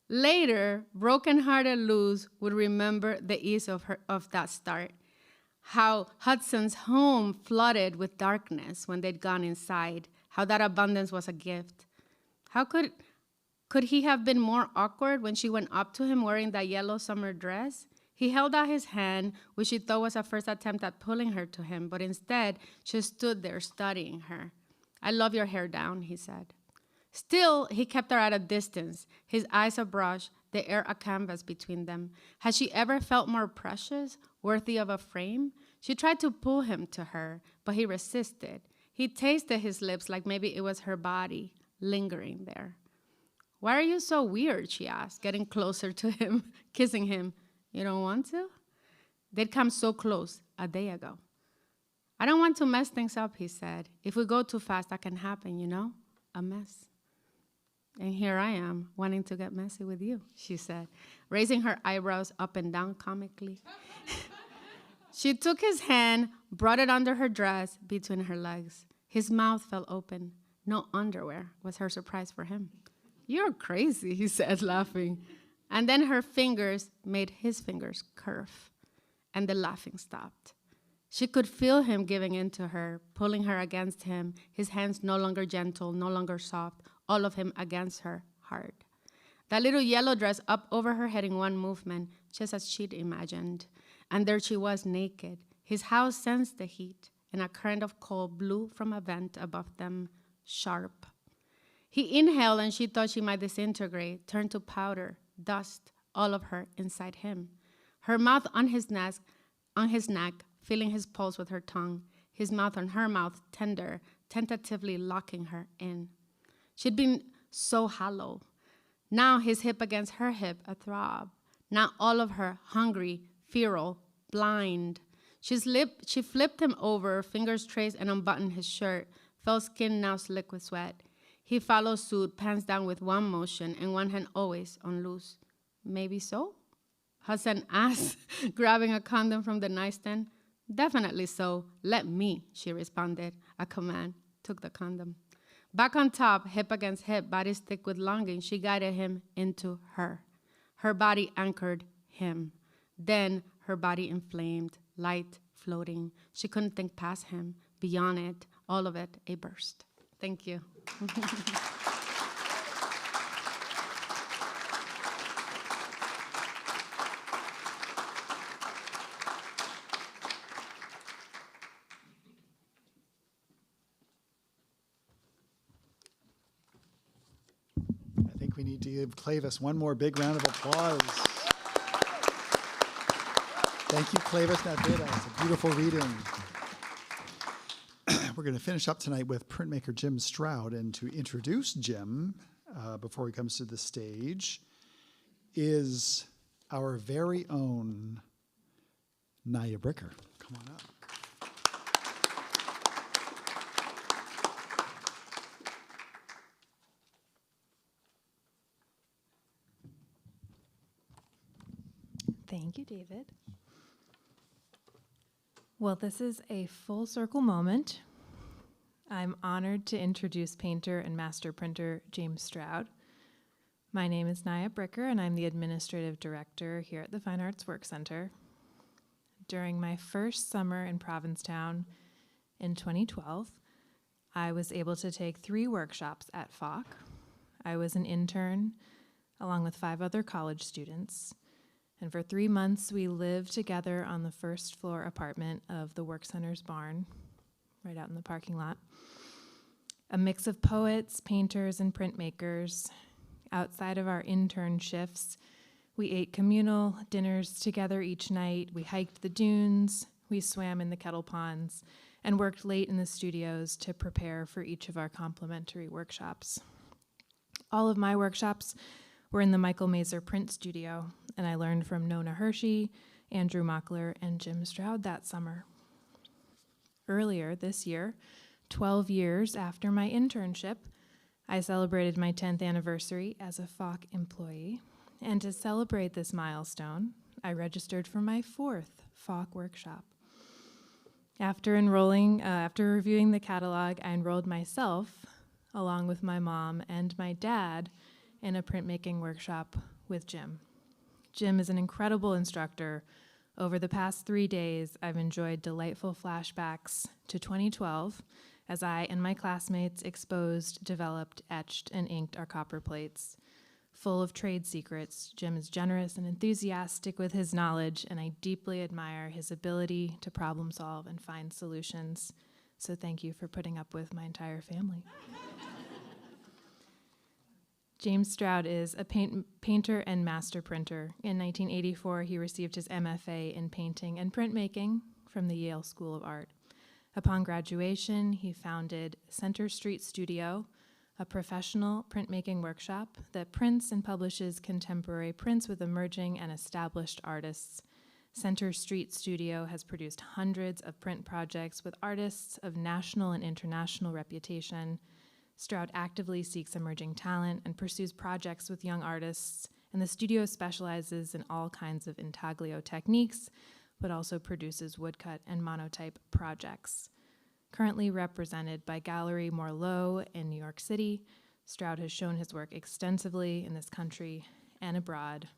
Speaker 5: Later, broken-hearted Luz would remember the ease of that start, how Hudson's home flooded with darkness when they'd gone inside, how that abundance was a gift. How could he have been more awkward when she went up to him wearing that yellow summer dress? He held out his hand, which she thought was a first attempt at pulling her to him, but instead, she stood there studying her. I love your hair down, he said. Still, he kept her at a distance, his eyes a brush, the air a canvas between them. Had she ever felt more precious, worthy of a frame? She tried to pull him to her, but he resisted. He tasted his lips like maybe it was her body, lingering there. Why are you so weird, she asked, getting closer to him, kissing him. You don't want to? They'd come so close a day ago. I don't want to mess things up, he said. If we go too fast, that can happen, you know? A mess. And here I am, wanting to get messy with you, she said, raising her eyebrows up and down comically. She took his hand, brought it under her dress, between her legs. His mouth fell open. No underwear was her surprise for him. You're crazy, he said, laughing. And then her fingers made his fingers curve, and the laughing stopped. She could feel him giving in to her, pulling her against him, his hands no longer gentle, no longer soft, all of him against her, hard. That little yellow dress up over her head in one movement, just as she'd imagined. And there she was, naked. His house sensed the heat, and a current of cold blew from a vent above them, sharp. He inhaled, and she thought she might disintegrate, turn to powder, dust, all of her inside him. Her mouth on his neck, feeling his pulse with her tongue, his mouth on her mouth, tender, tentatively locking her in. She'd been so hollow. Now his hip against her hip, a throb. Now all of her, hungry, feral, blind. She flipped him over, fingers traced and unbuttoned his shirt, felt skin now slick with sweat. He followed suit, pants down with one motion and one hand always on loose. Maybe so? Hudson asked, grabbing a condom from the nightstand. Definitely so. Let me, she responded. A command. Took the condom. Back on top, hip against hip, body thick with longing, she guided him into her. Her body anchored him. Then her body inflamed, light, floating. She couldn't think past him, beyond it, all of it, a burst. Thank you.
Speaker 1: I think we need to give Cleyvis one more big round of applause. Thank you, Cleyvis Natera. It's a beautiful reading. We're going to finish up tonight with printmaker James Stroud, and to introduce Jim before he comes to the stage is our very own Naya Bricker. Come on up.
Speaker 6: Thank you, David. Well, this is a full circle moment. I'm honored to introduce painter and master printer James Stroud. My name is Naya Bricker, and I'm the administrative director here at the Fine Arts Work Center. During my first summer in Provincetown in 2012, I was able to take 3 workshops at Fogg. I was an intern along with 5 other college students. And for 3 months, we lived together on the first floor apartment of the Work Center's barn, right out in the parking lot. A mix of poets, painters, and printmakers. Outside of our intern shifts, we ate communal dinners together each night. We hiked the dunes, we swam in the kettle ponds, and worked late in the studios to prepare for each of our complementary workshops. All of my workshops were in the Michael Mazer print studio, and I learned from Nona Hershey, Andrew Montclair, and Jim Stroud that summer. Earlier this year, 12 years after my internship, I celebrated my 10th anniversary as a Fogg employee, and to celebrate this milestone, I registered for my 4th Fogg workshop. After reviewing the catalog, I enrolled myself, along with my mom and my dad, in a printmaking workshop with Jim. Jim is an incredible instructor. Over the past 3 days, I've enjoyed delightful flashbacks to 2012 as I and my classmates exposed, developed, etched, and inked our copper plates. Full of trade secrets, Jim is generous and enthusiastic with his knowledge, and I deeply admire his ability to problem solve and find solutions. So thank you for putting up with my entire family. James Stroud is a painter and master printer. In 1984, he received his MFA in painting and printmaking from the Yale School of Art. Upon graduation, he founded Center Street Studio, a professional printmaking workshop that prints and publishes contemporary prints with emerging and established artists. Center Street Studio has produced hundreds of print projects with artists of national and international reputation. Stroud actively seeks emerging talent and pursues projects with young artists, and the studio specializes in all kinds of intaglio techniques, but also produces woodcut and monotype projects. Currently represented by Gallery Morlot in New York City, Stroud has shown his work extensively in this country and abroad.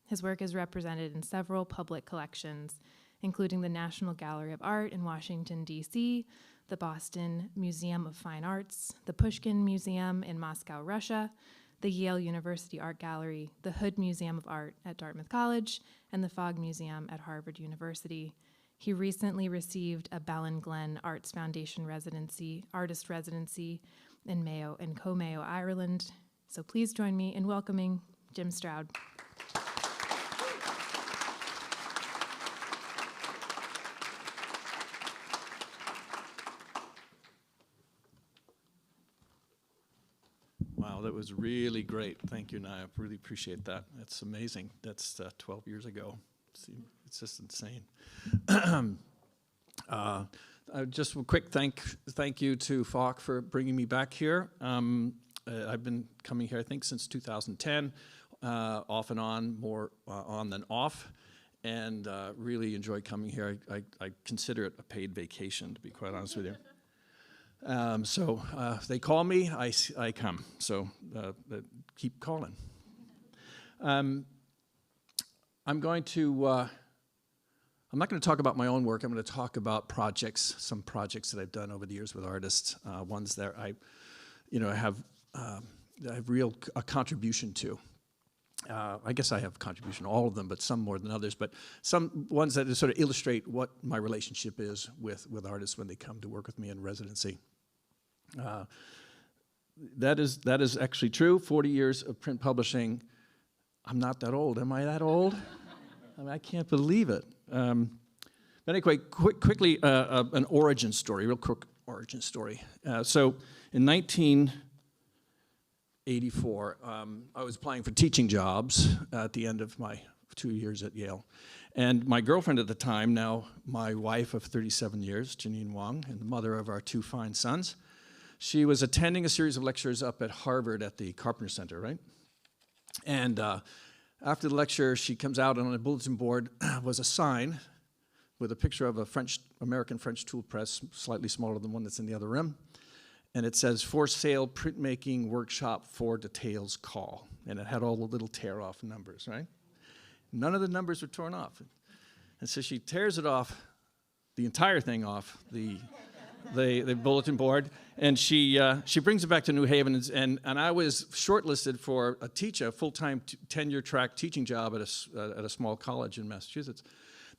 Speaker 6: His work is represented in several public collections, including the National Gallery of Art in Washington, D.C., the Boston Museum of Fine Arts, the Pushkin Museum in Moscow, Russia, the Yale University Art Gallery, the Hood Museum of Art at Dartmouth College, and the Fogg Museum at Harvard University. He recently received a Ballinglen Arts Foundation artist residency in Mayo and Co-Mayo, Ireland. So please join me in welcoming Jim Stroud.
Speaker 7: Wow, that was really great. Thank you, Naya. Really appreciate that. That's amazing. That's 12 years ago. It's just insane. Just a quick thank you to Fogg for bringing me back here. I've been coming here, I think, since 2010, off and on, more on than off, and really enjoy coming here. I consider it a paid vacation, to be quite honest with you. So if they call me, I come. So keep calling. I'm not going to talk about my own work. I'm going to talk about projects, some projects that I've done over the years with artists, ones that I have a contribution to. I guess I have contribution to all of them, but some more than others. But some ones that sort of illustrate what my relationship is with artists when they come to work with me in residency. That is actually true. 40 years of print publishing. I'm not that old. Am I that old? I mean, I can't believe it. But anyway, quickly, an origin story, real quick origin story. So in 1984, I was applying for teaching jobs at the end of my 2 years at Yale. And my girlfriend at the time, now my wife of 37 years, Janine Wong, and the mother of our 2 fine sons, she was attending a series of lectures up at Harvard at the Carpenter Center, right? And after the lecture, she comes out, and on a bulletin board was a sign with a picture of a American French tool press, slightly smaller than one that's in the other room. And it says, "For sale, printmaking workshop, for details, call." And it had all the little tear-off numbers, right? None of the numbers were torn off. And so she tears it off, the entire thing off, the bulletin board, and she brings it back to New Haven, and I was shortlisted for a full-time tenure track teaching job at a small college in Massachusetts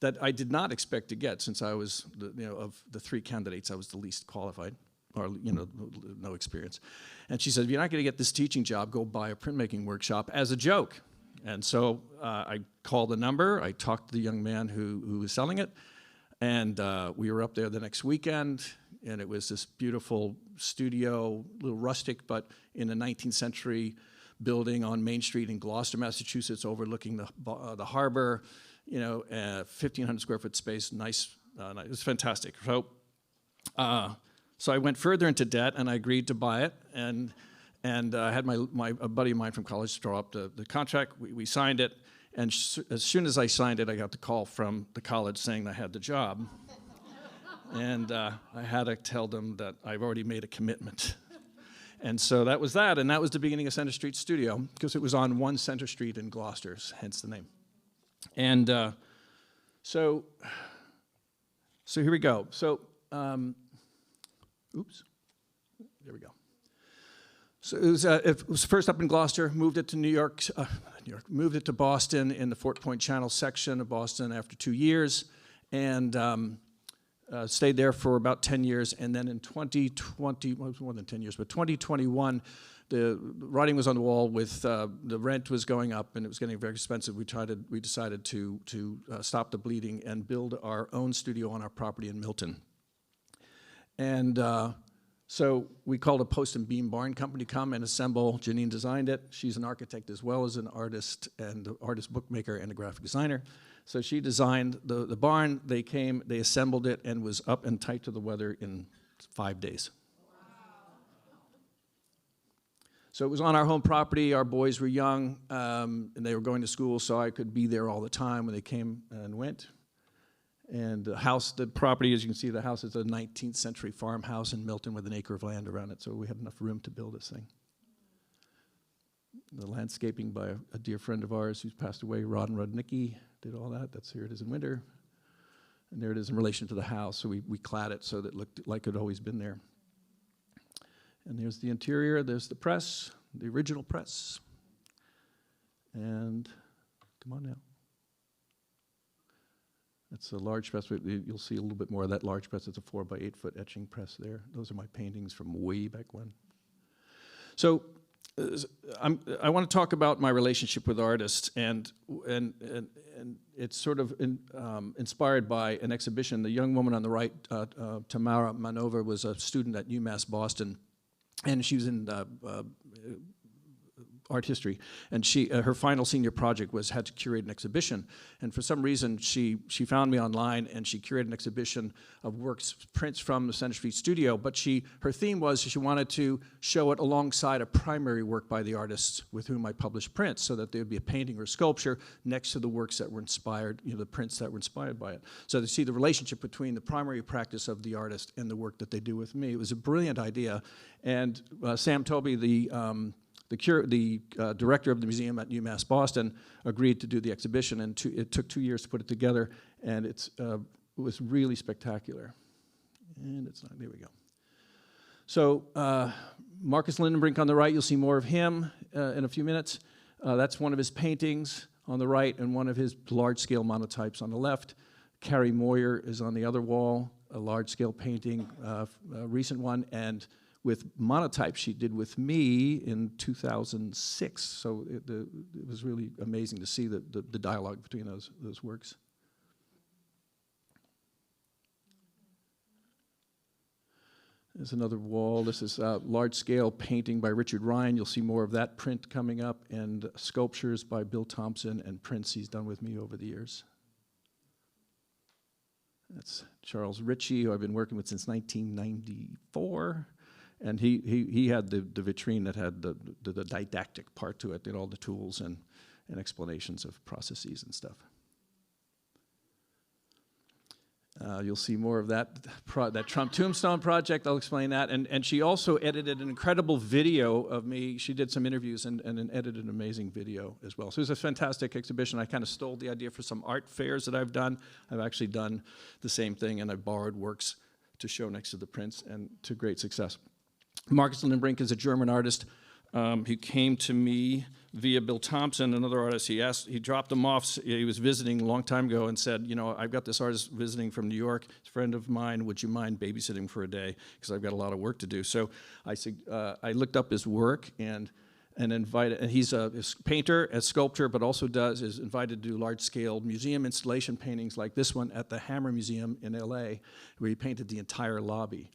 Speaker 7: that I did not expect to get, since I was, of the 3 candidates, I was the least qualified, or no experience. And she said, "If you're not going to get this teaching job, go buy a printmaking workshop," as a joke. And so I called the number, I talked to the young man who was selling it, and we were up there the next weekend. And it was this beautiful studio, a little rustic, but in a 19th century building on Main Street in Gloucester, Massachusetts, overlooking the harbor. 1,500 square foot space, nice. It was fantastic. So I went further into debt, and I agreed to buy it. And I had a buddy of mine from college draw up the contract. We signed it, and as soon as I signed it, I got the call from the college saying I had the job. And I had to tell them that I've already made a commitment. And so that was that, and that was the beginning of Center Street Studio, because it was on 1 Center Street in Gloucester, hence the name. And so here we go. So, oops, there we go. So it was first up in Gloucester, moved it to moved it to Boston in the Fort Point Channel section of Boston after 2 years, and stayed there for about 10 years, and then in 2020, well, it was more than 10 years, but 2021, the writing was on the wall with the rent was going up and it was getting very expensive. We decided to stop the bleeding and build our own studio on our property in Milton. And so we called a post and beam barn company to come and assemble. Janine designed it. She's an architect as well as an artist and artist bookmaker and a graphic designer. So she designed the barn. They came, they assembled it, and was up and tight to the weather in 5 days. So it was on our home property. Our boys were young, and they were going to school, so I could be there all the time when they came and went. And the property, as you can see, the house is a 19th century farmhouse in Milton with an acre of land around it, so we had enough room to build this thing. The landscaping by a dear friend of ours who's passed away, Rod and Rudnicki, did all that. Here it is in winter. And there it is in relation to the house. So we clad it so that it looked like it had always been there. And there's the interior. There's the press, the original press. And come on now. That's a large press. You'll see a little bit more of that large press. It's a 4 by 8 foot etching press there. Those are my paintings from way back when. So I want to talk about my relationship with artists, and it's sort of inspired by an exhibition. The young woman on the right, Tamara Manova, was a student at UMass Boston, and she was in art history, and her final senior project had to curate an exhibition, and for some reason she found me online, and she curated an exhibition of prints from the Center Street Studio, but her theme was she wanted to show it alongside a primary work by the artists with whom I published prints, so that there would be a painting or a sculpture next to the works that were inspired, the prints that were inspired by it. So to see the relationship between the primary practice of the artist and the work that they do with me. It was a brilliant idea, and Sam Toby, the the director of the museum at UMass Boston agreed to do the exhibition, and it took 2 years to put it together, and it was really spectacular. And it's not, there we go. So Marcus Lindenbrink on the right, you'll see more of him in a few minutes. That's one of his paintings on the right and one of his large-scale monotypes on the left. Carrie Moyer is on the other wall, a large-scale painting, a recent one, and with monotype she did with me in 2006. So it was really amazing to see the dialogue between those works. There's another wall. This is a large-scale painting by Richard Ryan. You'll see more of that print coming up, and sculptures by Bill Thompson and prints he's done with me over the years. That's Charles Ritchie, who I've been working with since 1994. And he had the vitrine that had the didactic part to it, did all the tools and explanations of processes and stuff. You'll see more of that Trump Tombstone project. I'll explain that. And she also edited an incredible video of me. She did some interviews and edited an amazing video as well. So it was a fantastic exhibition. I kind of stole the idea for some art fairs that I've done. I've actually done the same thing, and I borrowed works to show next to the prints, and to great success. Marcus Lindenbrink is a German artist who came to me via Bill Thompson, another artist. He dropped him off. He was visiting a long time ago and said, you know, I've got this artist visiting from New York. He's a friend of mine. Would you mind babysitting for a day? Because I've got a lot of work to do. So I looked up his work and invited, and he's a painter, a sculptor, but also is invited to do large-scale museum installation paintings like this one at the Hammer Museum in LA, where he painted the entire lobby.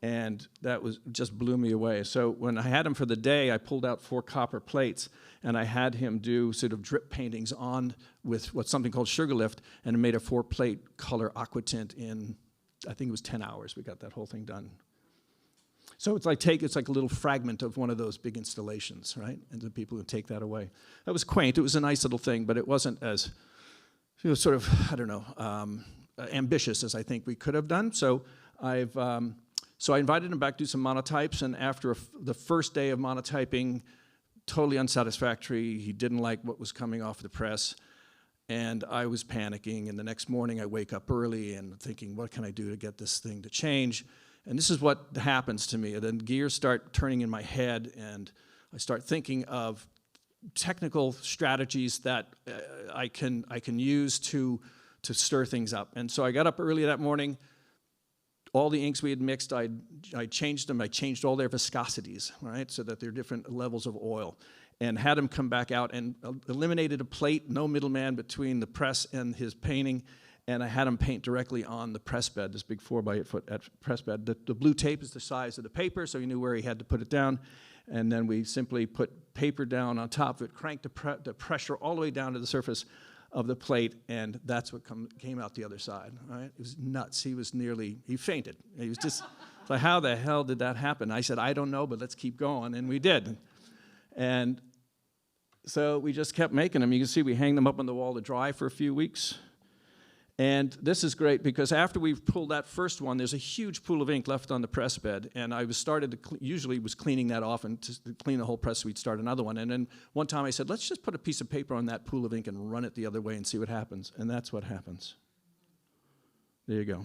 Speaker 7: And that just blew me away. So when I had him for the day, I pulled out 4 copper plates, and I had him do sort of drip paintings on with what's something called sugar lift, and made a 4-plate color aquatint in, I think it was 10 hours. We got that whole thing done. So it's like a little fragment of one of those big installations, right? And the people who take that away. That was quaint. It was a nice little thing, but it wasn't as, it was sort of, I don't know, ambitious as I think we could have done. So So I invited him back to do some monotypes, and after the first day of monotyping, totally unsatisfactory. He didn't like what was coming off the press, and I was panicking, and the next morning I wake up early and thinking, what can I do to get this thing to change? And this is what happens to me. And then gears start turning in my head, and I start thinking of technical strategies that I can use to stir things up. And so I got up early that morning. All the inks we had mixed, I changed them. I changed all their viscosities, right, so that they're different levels of oil, and had him come back out and eliminated a plate, no middleman between the press and his painting, and I had him paint directly on the press bed, this big 4x8 foot press bed. The blue tape is the size of the paper, so he knew where he had to put it down, and then we simply put paper down on top of it, cranked the pressure all the way down to the surface of the plate, and that's what came out the other side, right? It was nuts. He fainted. He was just, like, how the hell did that happen? I said, I don't know, but let's keep going, and we did. And so we just kept making them. You can see we hang them up on the wall to dry for a few weeks. And this is great because after we pulled that first one, there's a huge pool of ink left on the press bed, and I usually was cleaning that off, and to clean the whole press, we'd start another one. And then one time I said, let's just put a piece of paper on that pool of ink and run it the other way and see what happens. And that's what happens. There you go.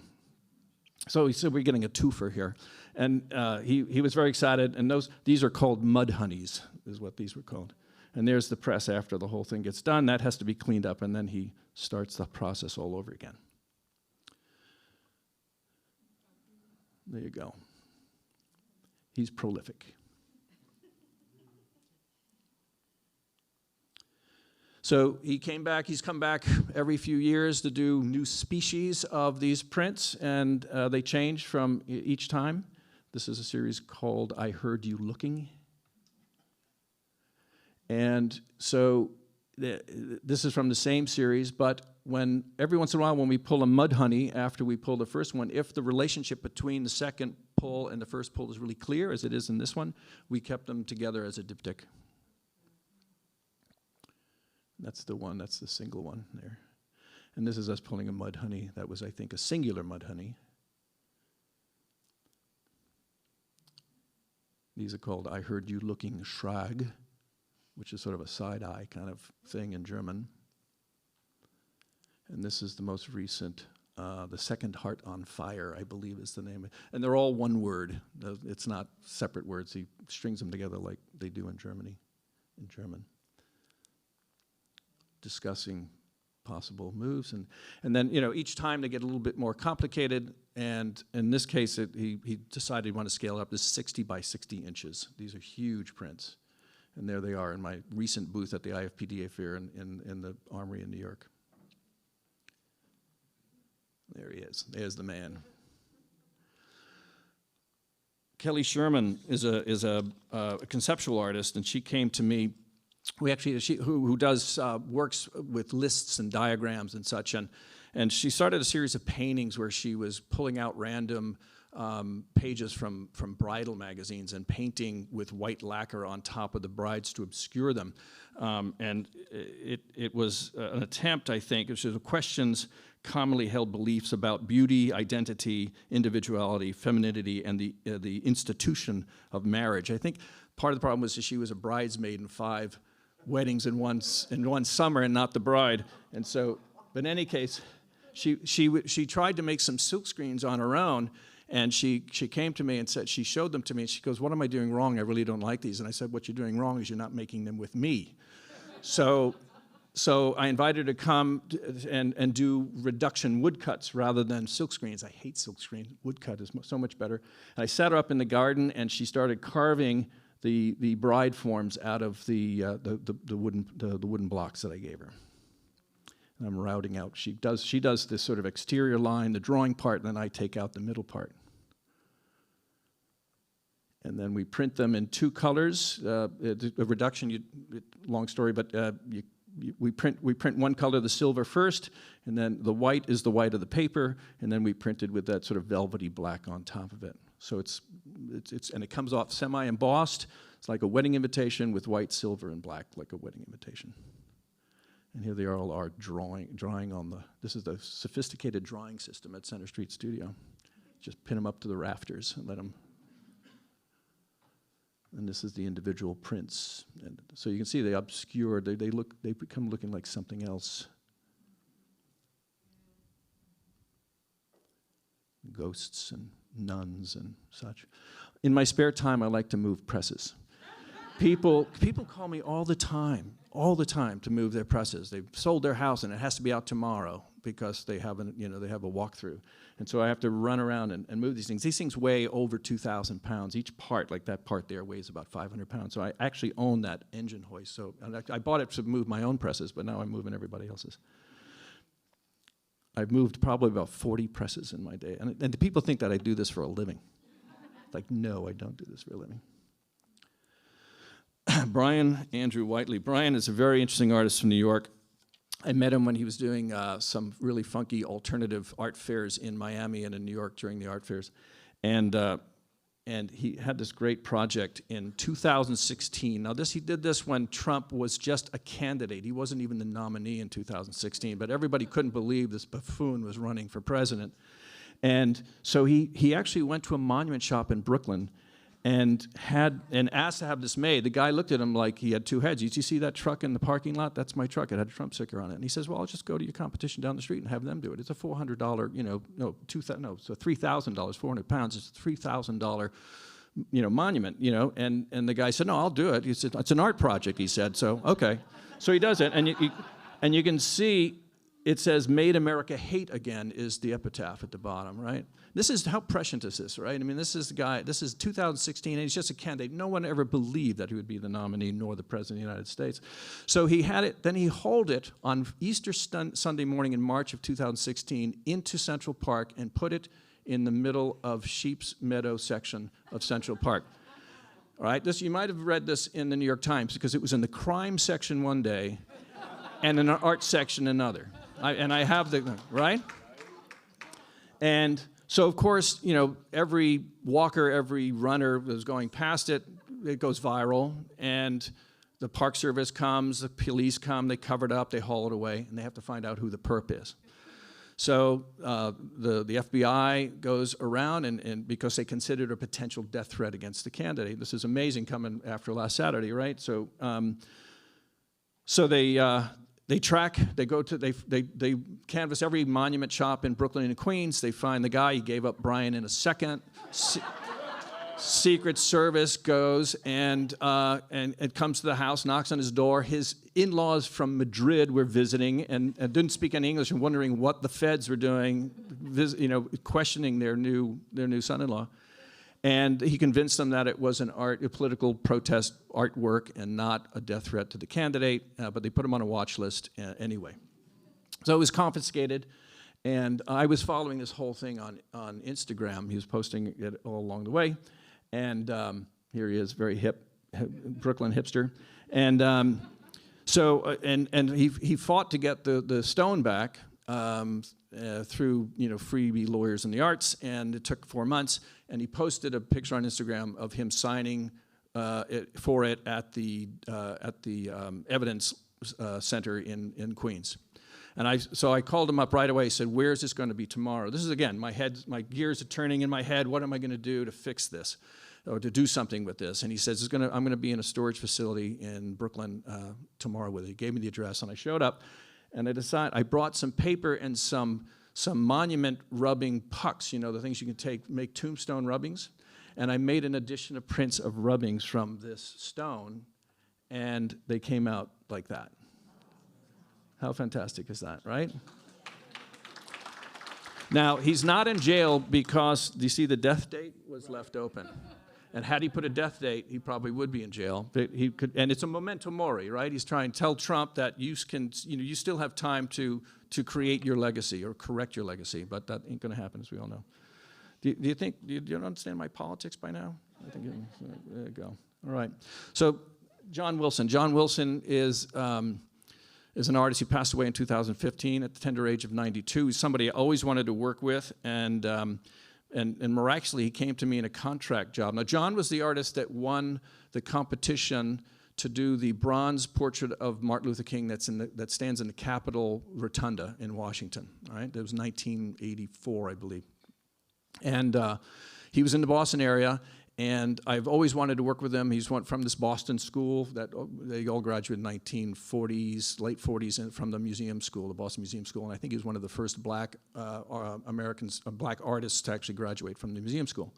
Speaker 7: So he said we're getting a twofer here. And he was very excited, and these are called mud honeys, is what these were called. And there's the press after the whole thing gets done. That has to be cleaned up, and then he starts the process all over again. There you go. He's prolific. So he came back. He's come back every few years to do new species of these prints, and they change from each time. This is a series called I Heard You Looking. And so this is from the same series, but every once in a while when we pull a mud honey after we pull the first one, if the relationship between the second pull and the first pull is really clear, as it is in this one, we kept them together as a diptych. That's the one, that's the single one there. And this is us pulling a mud honey. That was, I think, a singular mud honey. These are called I Heard You Looking Shrag. which is sort of a side-eye kind of thing in German. And this is the most recent, The Second Heart on Fire, I believe is the name. And they're all one word. It's not separate words. He strings them together like they do in German. Discussing possible moves. And then, each time they get a little bit more complicated. And in this case, he decided he wanted to scale it up to 60 by 60 inches. These are huge prints. And there they are in my recent booth at the IFPDA fair in the Armory in New York. There he is. There's the man. Kelly Sherman is a conceptual artist, and she came to me. Who does works with lists and diagrams and such, and she started a series of paintings where she was pulling out random pages from bridal magazines and painting with white lacquer on top of the brides to obscure them. And it was an attempt, I think, which is questions commonly held beliefs about beauty, identity, individuality, femininity, and the institution of marriage. I think part of the problem was that she was a bridesmaid in 5 weddings in one summer and not the bride. And so, but in any case, she tried to make some silk screens on her own, and she came to me and said, she showed them to me, and she goes, "What am I doing wrong? I really don't like these." And I said, "What you're doing wrong is you're not making them with me." So I invited her to come and do reduction woodcuts rather than silk screens. I hate silk screen. Woodcut is so much better. And I sat her up in the garden, and she started carving the bride forms out of the wooden blocks that I gave her. And I'm routing out. She does this sort of exterior line, the drawing part, and then I take out the middle part. And then we print them in 2 colors. A reduction, long story, but we print one color, the silver first, and then the white is the white of the paper, and then we printed with that sort of velvety black on top of it. So and it comes off semi-embossed. It's like a wedding invitation with white, silver, and black, like a wedding invitation. And here they all are drawing on this is the sophisticated drawing system at Center Street Studio. Just pin them up to the rafters and let them. And this is the individual prints. And so you can see they obscure, they become looking like something else. Ghosts and nuns and such. In my spare time, I like to move presses. People call me all the time to move their presses. They've sold their house and it has to be out tomorrow because they have a walkthrough. And so I have to run around and move these things. These things weigh over 2,000 pounds. Each part, like that part there, weighs about 500 pounds. So I actually own that engine hoist. So I bought it to move my own presses, but now I'm moving everybody else's. I've moved probably about 40 presses in my day. And the people think that I do this for a living. Like, no, I don't do this for a living. Brian Andrew Whiteley. Brian is a very interesting artist from New York. I met him when he was doing some really funky alternative art fairs in Miami and in New York during the art fairs. And he had this great project in 2016. Now he did this when Trump was just a candidate. He wasn't even the nominee in 2016, but everybody couldn't believe this buffoon was running for president. And so he actually went to a monument shop in Brooklyn and asked to have this made. The guy looked at him like he had 2 heads. Did you see that truck in the parking lot? That's my truck. It had a Trump sticker on it. And he says, "Well, I'll just go to your competition down the street and have them do it. It's a $400, so $3,000, 400 pounds. It's a $3,000, monument, And the guy said, "No, I'll do it." He said, "It's an art project," he said. So, okay. So he does it. And you can see it says, "Made America Hate Again" is the epitaph at the bottom, right? This is how prescient is this, right? I mean, this is 2016, and he's just a candidate. No one ever believed that he would be the nominee, nor the President of the United States. So he had it, then he hauled it on Easter Sunday morning in March of 2016 into Central Park and put it in the middle of Sheep's Meadow section of Central Park. All right, you might have read this in the New York Times because it was in the crime section one day and in the art section another. I have the, right? And so, of course, every walker, every runner was going past it. It goes viral. And the Park Service comes, the police come, they cover it up, they haul it away, and they have to find out who the perp is. So the FBI goes around, and because they considered a potential death threat against the candidate. This is amazing coming after last Saturday, right? So they canvass every monument shop in Brooklyn and Queens. They find the guy. He gave up Brian in a second. Secret Service goes and it comes to the house, knocks on his door. His in-laws from Madrid were visiting and didn't speak any English and wondering what the feds were doing, questioning their new son-in-law. And he convinced them that it was a political protest artwork and not a death threat to the candidate, but they put him on a watch list anyway. So it was confiscated, and I was following this whole thing on Instagram. He was posting it all along the way, and here he is, very hip Brooklyn hipster. And he fought to get the stone back through freebie lawyers in the arts, and it took 4 months. And he posted a picture on Instagram of him signing for it at the Evidence Center in Queens. And so I called him up right away. Said, "Where is this going to be tomorrow?" This is again, my gears are turning in my head. What am I going to do to fix this, or to do something with this? And he says, "I'm going to be in a storage facility in Brooklyn tomorrow with it." He gave me the address, and I showed up, and I brought some paper and some monument rubbing pucks, the things you can make tombstone rubbings. And I made an edition of prints of rubbings from this stone, and they came out like that. How fantastic is that, right? Now, he's not in jail because, do you see the death date was left open? And had he put a death date, he probably would be in jail. But he could, and it's a memento mori, right? He's trying to tell Trump that you still have time to create your legacy or correct your legacy, but that ain't going to happen, as we all know. Do you understand my politics by now? I think there you go. All right. So, John Wilson. John Wilson is an artist. He passed away in 2015 at the tender age of 92. He's somebody I always wanted to work with, and miraculously, he came to me in a contract job. Now, John was the artist that won the competition to do the bronze portrait of Martin Luther King that stands in the Capitol Rotunda in Washington. All right, that was 1984, I believe. And he was in the Boston area, and I've always wanted to work with him. He's from this Boston school that they all graduated in 1940s, late 40s, and from the museum school, the Boston Museum School. And I think he was one of the first black black artists to actually graduate from the museum school.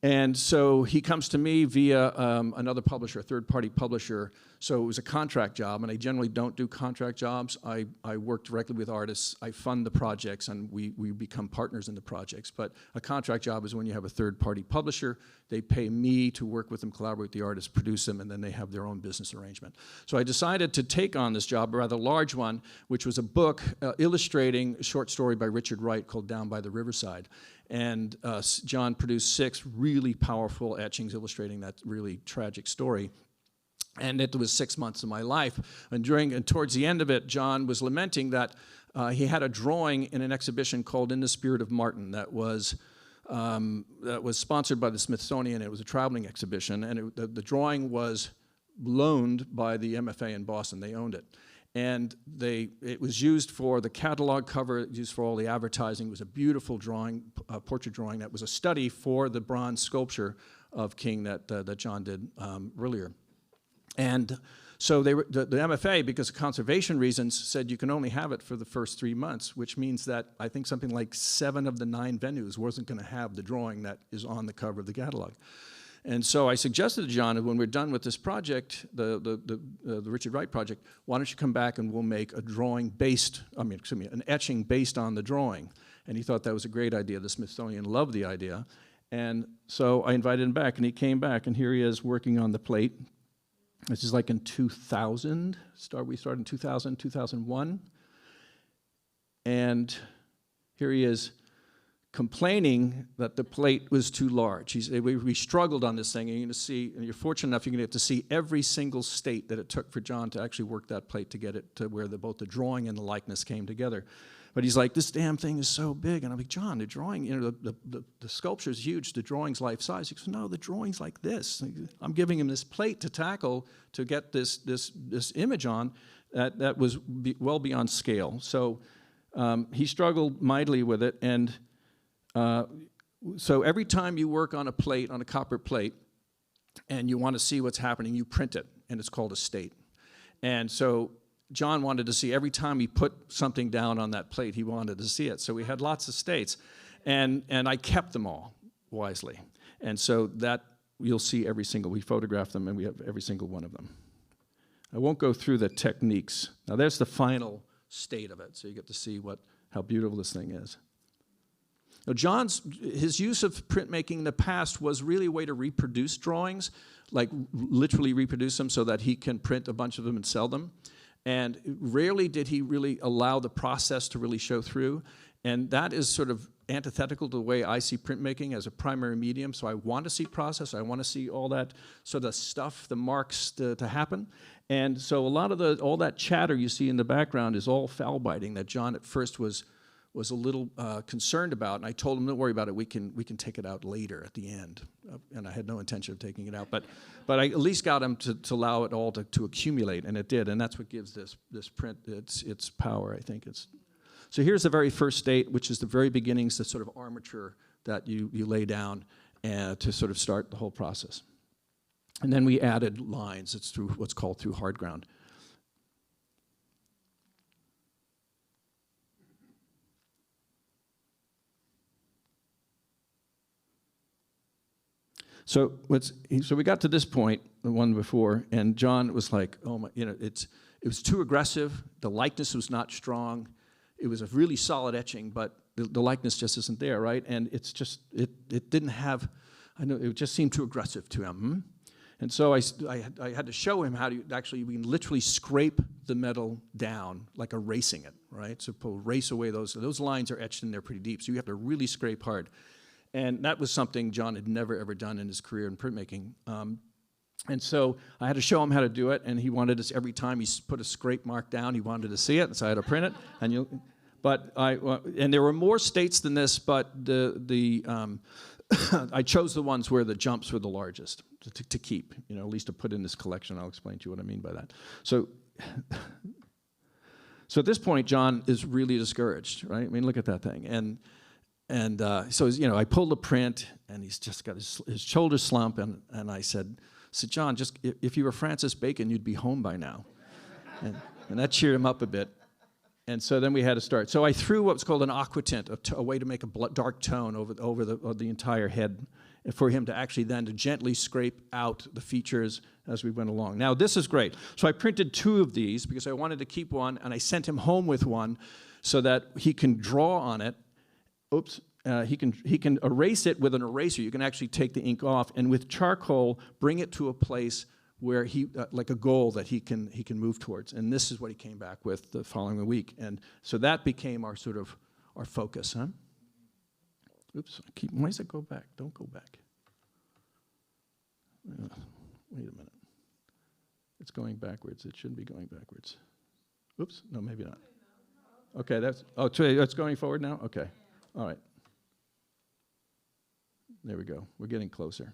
Speaker 7: And so he comes to me via another publisher, a third-party publisher. So it was a contract job, and I generally don't do contract jobs. I work directly with artists. I fund the projects, and we become partners in the projects. But a contract job is when you have a third-party publisher. They pay me to work with them, collaborate with the artists, produce them, and then they have their own business arrangement. So I decided to take on this job, a rather large one, which was a book illustrating a short story by Richard Wright called Down by the Riverside. And John produced 6 really powerful etchings illustrating that really tragic story. And it was 6 months of my life. And towards the end of it, John was lamenting that he had a drawing in an exhibition called In the Spirit of Martin that was sponsored by the Smithsonian. It was a traveling exhibition, and the drawing was loaned by the MFA in Boston. They owned it. And it was used for the catalog cover, used for all the advertising. It was a beautiful drawing, portrait drawing that was a study for the bronze sculpture of King that John did earlier. And so the MFA, because of conservation reasons, said you can only have it for the first 3 months, which means that I think something like 7 of the 9 venues wasn't going to have the drawing that is on the cover of the catalog. And so I suggested to John that when we're done with this project, the Richard Wright project, why don't you come back and we'll make a drawing an etching based on the drawing. And he thought that was a great idea. The Smithsonian loved the idea. And so I invited him back, and he came back, and here he is working on the plate. This is like in 2000. We started in 2000, 2001. And here he is, complaining that the plate was too large. We struggled on this thing, and you're going to see, and you're fortunate enough, you're going to get to see every single state that it took for John to actually work that plate to get it to where both the drawing and the likeness came together. But he's like, this damn thing is so big. And I'm like, John, the drawing, the sculpture's huge, the drawing's life size. He goes, no, the drawing's like this. I'm giving him this plate to tackle to get this image on that was well beyond scale. So he struggled mightily with it, and so every time you work on a plate, on a copper plate, and you want to see what's happening, you print it, and it's called a state. And so John wanted to see every time he put something down on that plate, he wanted to see it. So we had lots of states, and I kept them all wisely. And so that you'll see every single, we photographed them, and we have every single one of them. I won't go through the techniques. Now there's the final state of it, so you get to see how beautiful this thing is. Now his use of printmaking in the past was really a way to reproduce drawings, like literally reproduce them so that he can print a bunch of them and sell them. And rarely did he really allow the process to really show through. And that is sort of antithetical to the way I see printmaking as a primary medium. So I want to see process. I want to see all that sort of stuff, the marks to happen. And so a lot of all that chatter you see in the background is all foul biting that John at first was a little concerned about, and I told him, don't worry about it, we can take it out later at the end. And I had no intention of taking it out, but I at least got him to allow it all to accumulate, and it did, and that's what gives this print its power, I think. So here's the very first state, which is the very beginnings, the sort of armature that you lay down to sort of start the whole process. And then we added lines. It's through what's called through hard ground. So we got to this point, the one before, and John was like, "Oh my, it was too aggressive. The likeness was not strong. It was a really solid etching, but the likeness just isn't there, right? And it's just it didn't have. I know it just seemed too aggressive to him. And so I had to show him how to actually we can literally scrape the metal down, like erasing it, right? So erase away those lines are etched in there pretty deep. So you have to really scrape hard. And that was something John had never, ever done in his career in printmaking. And so I had to show him how to do it, and he wanted us every time he put a scrape mark down, he wanted to see it, and so I had to print it. And there were more states than this, but I chose the ones where the jumps were the largest to keep, at least to put in this collection. I'll explain to you what I mean by that. So at this point, John is really discouraged, right? I mean, look at that thing. And so, I pulled the print, and he's just got his shoulders slump, and I said, John, just if you were Francis Bacon, you'd be home by now. And that cheered him up a bit. And so then we had to start. So I threw what's called an aquatint, a way to make a dark tone over the entire head, for him to actually then to gently scrape out the features as we went along. Now, this is great. So I printed 2 of these because I wanted to keep one, and I sent him home with one so that he can draw on it. He can erase it with an eraser. You can actually take the ink off, and with charcoal, bring it to a place where like a goal that he can move towards. And this is what he came back with the following week. And so that became our focus, huh? Oops, why does it go back? Don't go back. Wait a minute. It's going backwards. It shouldn't be going backwards. Oops, no, maybe not. Okay, it's going forward now? Okay, all right. There we go. We're getting closer.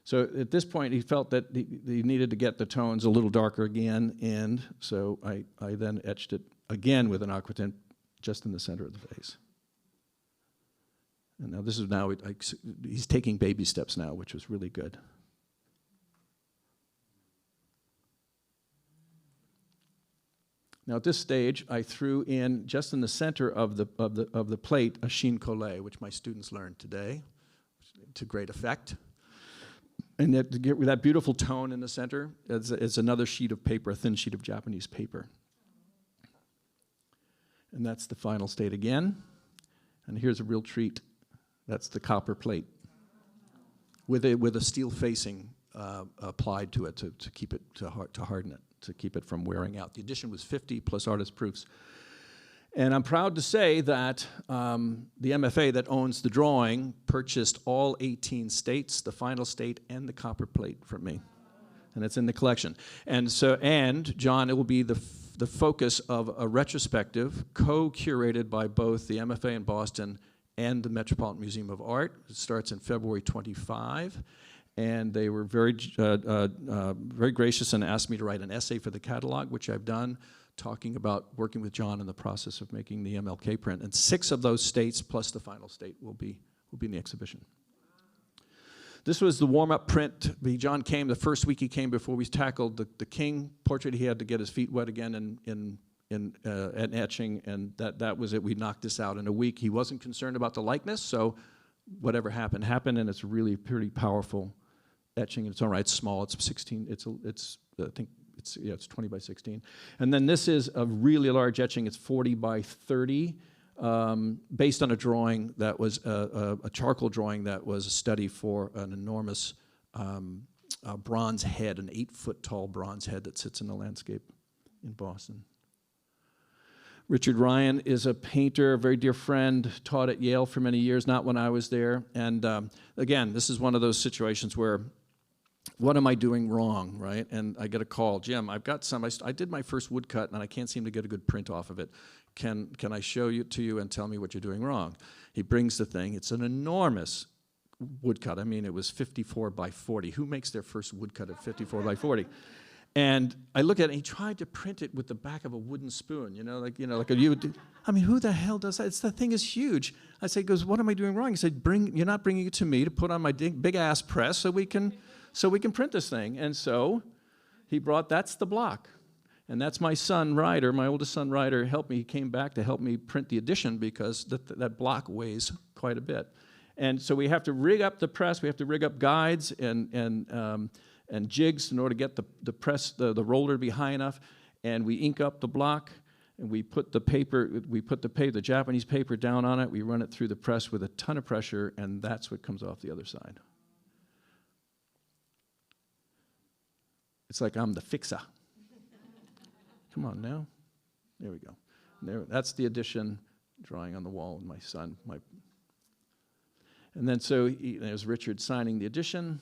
Speaker 7: So at this point, he felt that he needed to get the tones a little darker again, and so I then etched it again with an aquatint just in the center of the face. And now this is he's taking baby steps now, which was really good. Now at this stage, I threw in just in the center of the plate a chine collé, which my students learned today, to great effect. And to get that beautiful tone in the center, it's another sheet of paper, a thin sheet of Japanese paper. And that's the final state again. And here's a real treat. That's the copper plate with a steel facing applied to it to keep it to harden it, to keep it from wearing out. The edition was 50 plus artist proofs. And I'm proud to say that the MFA that owns the drawing purchased all 18 states, the final state, and the copper plate from me. And it's in the collection. And John, it will be the focus of a retrospective co-curated by both the MFA in Boston and the Metropolitan Museum of Art. It starts in February 25. And they were very gracious and asked me to write an essay for the catalog, which I've done, talking about working with John in the process of making the MLK print. And 6 of those states, plus the final state, will be in the exhibition. This was the warm-up print. John came the first week he came before we tackled the king portrait. He had to get his feet wet again in etching, and that was it. We knocked this out in a week. He wasn't concerned about the likeness, so whatever happened, and it's really pretty powerful etching in its own right. It's small. It's 16. I think it's 20 by 16. And then this is a really large etching. It's 40 by 30. Based on a drawing that was a charcoal drawing that was a study for an enormous bronze head, an 8-foot tall bronze head that sits in the landscape in Boston. Richard Ryan is a painter, a very dear friend, taught at Yale for many years, not when I was there. And again, this is one of those situations where, what am I doing wrong, right? And I get a call, Jim, I've got some, I did my first woodcut and I can't seem to get a good print off of it. Can I show you to you and tell me what you're doing wrong? He brings the thing. It's an enormous woodcut. I mean, it was 54 by 40. Who makes their first woodcut at 54 by 40? And I look at it, and he tried to print it with the back of a wooden spoon, like you would do. I mean, who the hell does that? The thing is huge. I say, he goes, what am I doing wrong? He said, you're not bringing it to me to put on my big ass press so we can print this thing. And so he brought, that's the block. And that's my son, Ryder, my oldest son, Ryder, helped me. He came back to help me print the edition because that block weighs quite a bit. And so we have to rig up the press. We have to rig up guides and jigs in order to get the press, the roller to be high enough. And we ink up the block, and we put the Japanese paper down on it. We run it through the press with a ton of pressure, and that's what comes off the other side. It's like I'm the fixer. Come on now. There we go. That's the edition drawing on the wall of my son. And then there's Richard signing the edition.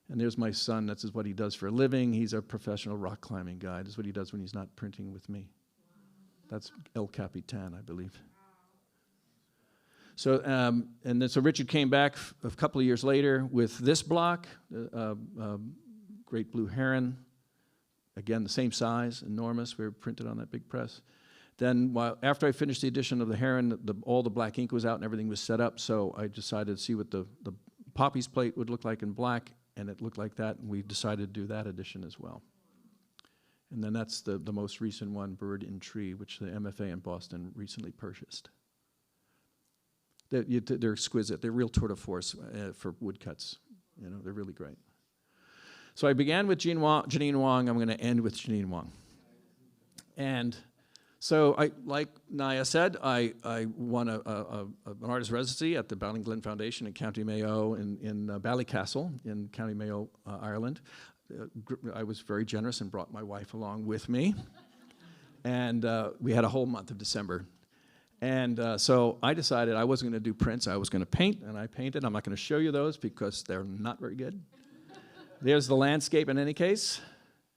Speaker 7: And there's my son. This is what he does for a living. He's a professional rock climbing guy. This is what he does when he's not printing with me. That's El Capitan, I believe. So, so Richard came back a couple of years later with this block, Great Blue Heron. Again, the same size, enormous. We were printed on that big press. Then, after I finished the edition of the Heron, all the black ink was out and everything was set up. So I decided to see what the Poppy's plate would look like in black, and it looked like that. And we decided to do that edition as well. And then that's the most recent one, Bird in Tree, which the MFA in Boston recently purchased. They're exquisite. They're real tour de force for woodcuts. They're really great. So I began with Janine Wong. I'm going to end with Janine Wong. And so, like Naya said, I won an artist residency at the Ballinglen Foundation in County Mayo in Ballycastle in County Mayo, Ireland. I was very generous and brought my wife along with me. And we had a whole month of December. And so I decided I wasn't going to do prints. I was going to paint, and I painted. I'm not going to show you those because they're not very good. There's the landscape in any case.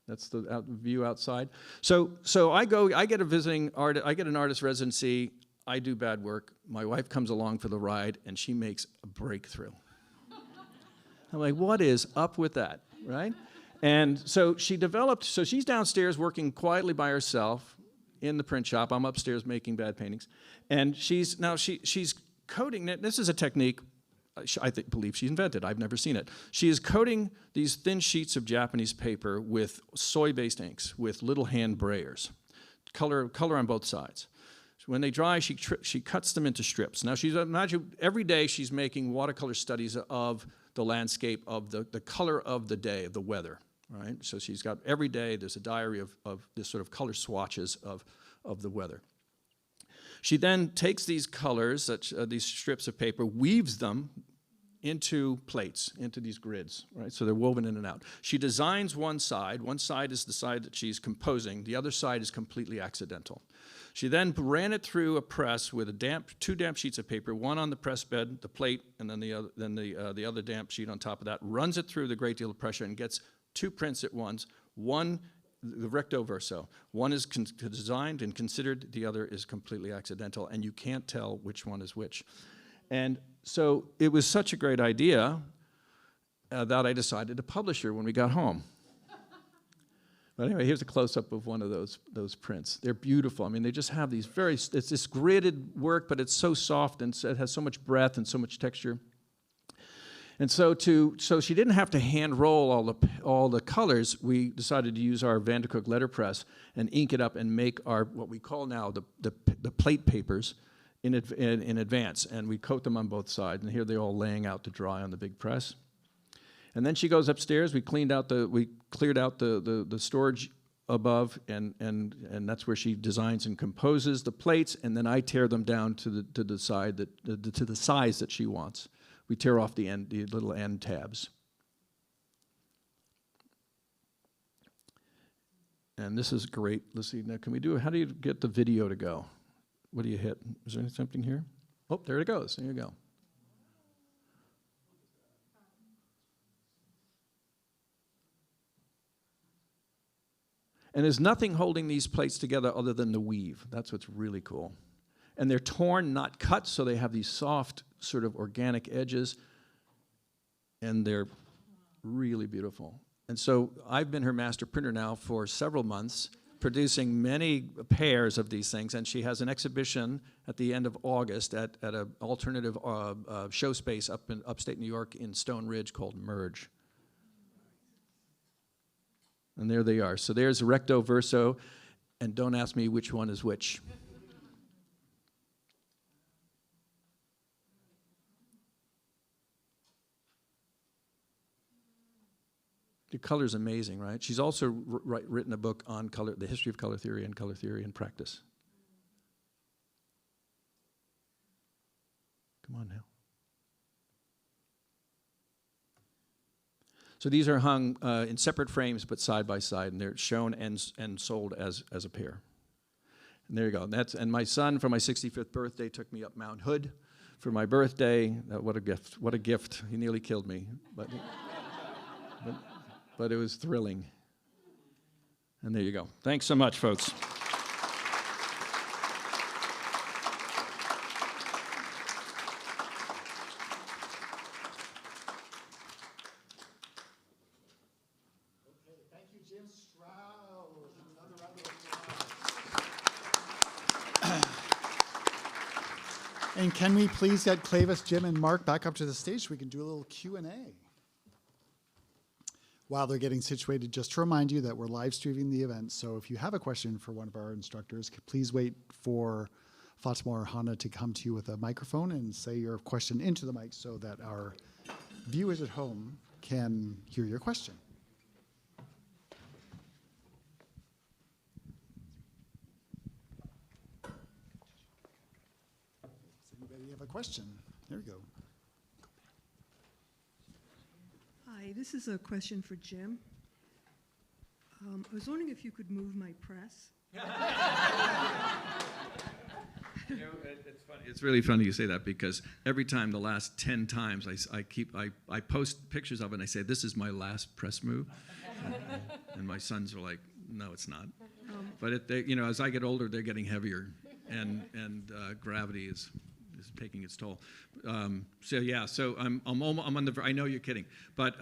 Speaker 7: That's the view outside. So I get an artist residency. I do bad work. My wife comes along for the ride, and she makes a breakthrough. I'm like, what is up with that, right? And so she's downstairs working quietly by herself in the print shop. I'm upstairs making bad paintings. And she's coating it. This is a technique believe she invented. I've never seen it. She is coating these thin sheets of Japanese paper with soy-based inks, with little hand brayers, color on both sides. When they dry, she cuts them into strips. Now, imagine every day she's making watercolor studies of the landscape, of the color of the day, of the weather, right? So she's got every day, there's a diary of this sort of color swatches of the weather. She then takes these colors, these strips of paper, weaves them into plates, into these grids, right? So they're woven in and out. She designs one side. One side is the side that she's composing. The other side is completely accidental. She then ran it through a press with two damp sheets of paper, one on the press bed, the plate, and then the other damp sheet on top of that, runs it through the great deal of pressure and gets 2 prints at once. One, the recto verso. One is designed and considered, the other is completely accidental, and you can't tell which one is which. And so it was such a great idea that I decided to publish her when we got home. But anyway, here's a close-up of one of those prints. They're beautiful. I mean, they just have these it's this gridded work, but it's so soft and it has so much breadth and so much texture. And so she didn't have to hand roll all the colors. We decided to use our Van de Cook letterpress and ink it up and make our what we call now the plate papers in advance. And we coat them on both sides. And here they're all laying out to dry on the big press. And then she goes upstairs. We cleared out the storage above, and that's where she designs and composes the plates. And then I tear them down to the size that she wants. We tear off the little end tabs. And this is great. Let's see. Now, how do you get the video to go? What do you hit? Is there something here? Oh, there it goes. There you go. And there's nothing holding these plates together other than the weave. That's what's really cool. And they're torn, not cut, so they have these soft, sort of organic edges. And they're really beautiful. And so I've been her master printer now for several months, producing many pairs of these things. And she has an exhibition at the end of August at an alternative show space up in upstate New York in Stone Ridge called Merge. And there they are. So there's recto verso, and don't ask me which one is which. The color's amazing, right? She's also written a book on color, the history of color theory in practice. Come on now. So these are hung in separate frames, but side by side, and they're shown and sold as a pair. And there you go. And my son, for my 65th birthday, took me up Mount Hood for my birthday. What a gift! What a gift! He nearly killed me, but it was thrilling. And there you go. Thanks so much, folks.
Speaker 1: Thank you, James Stroud. Another round of applause. And can we please get Cleyvis, Jim, and Mark back up to the stage so we can do a little Q&A? While they're getting situated, just to remind you that we're live streaming the event, so if you have a question for one of our instructors, please wait for Fatima or Hannah to come to you with a microphone and say your question into the mic so that our viewers at home can hear your question. Does anybody have a question? There we go.
Speaker 8: Hi, this is a question for Jim. I was wondering if you could move my press.
Speaker 7: You know, it's funny. It's really funny you say that because every time, the last 10 times, I post pictures of it and I say, this is my last press move. And my sons are like, no, it's not. But as I get older, they're getting heavier, and gravity is taking its toll. I'm on the. I know you're kidding, but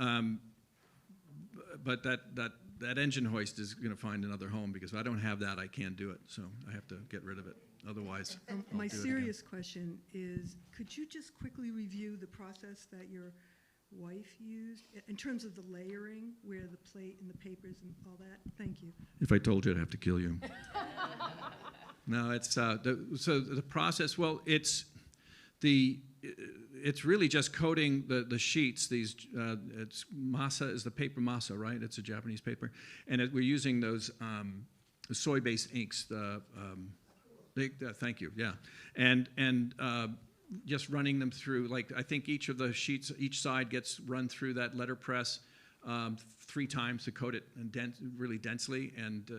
Speaker 7: that engine hoist is going to find another home because if I don't have that, I can't do it. So I have to get rid of it. Otherwise,
Speaker 8: my serious question is: could you just quickly review the process that your wife used in terms of the layering, where the plate and the papers and all that? Thank you.
Speaker 7: If I told you, I'd have to kill you. No, it's the process. Well, it's really just coating the sheets. These it's masa is the paper masa, right? It's a Japanese paper, and we're using those the soy-based inks. Thank you. Yeah, and just running them through. Like I think each of the sheets, each side gets run through that letterpress 3 times to coat it and really densely, and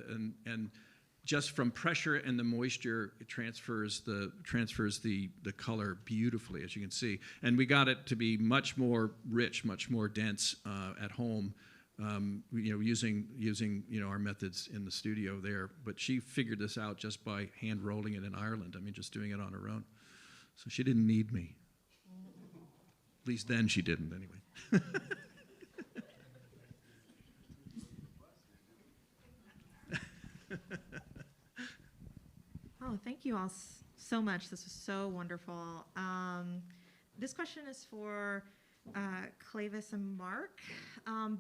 Speaker 7: just from pressure and the moisture, it transfers the color beautifully, as you can see. And we got it to be much more rich, much more dense at home, using our methods in the studio there. But she figured this out just by hand rolling it in Ireland. I mean, just doing it on her own. So she didn't need me. At least then she didn't, anyway.
Speaker 9: you all so much. This was so wonderful. This question is for Cleyvis and Mark.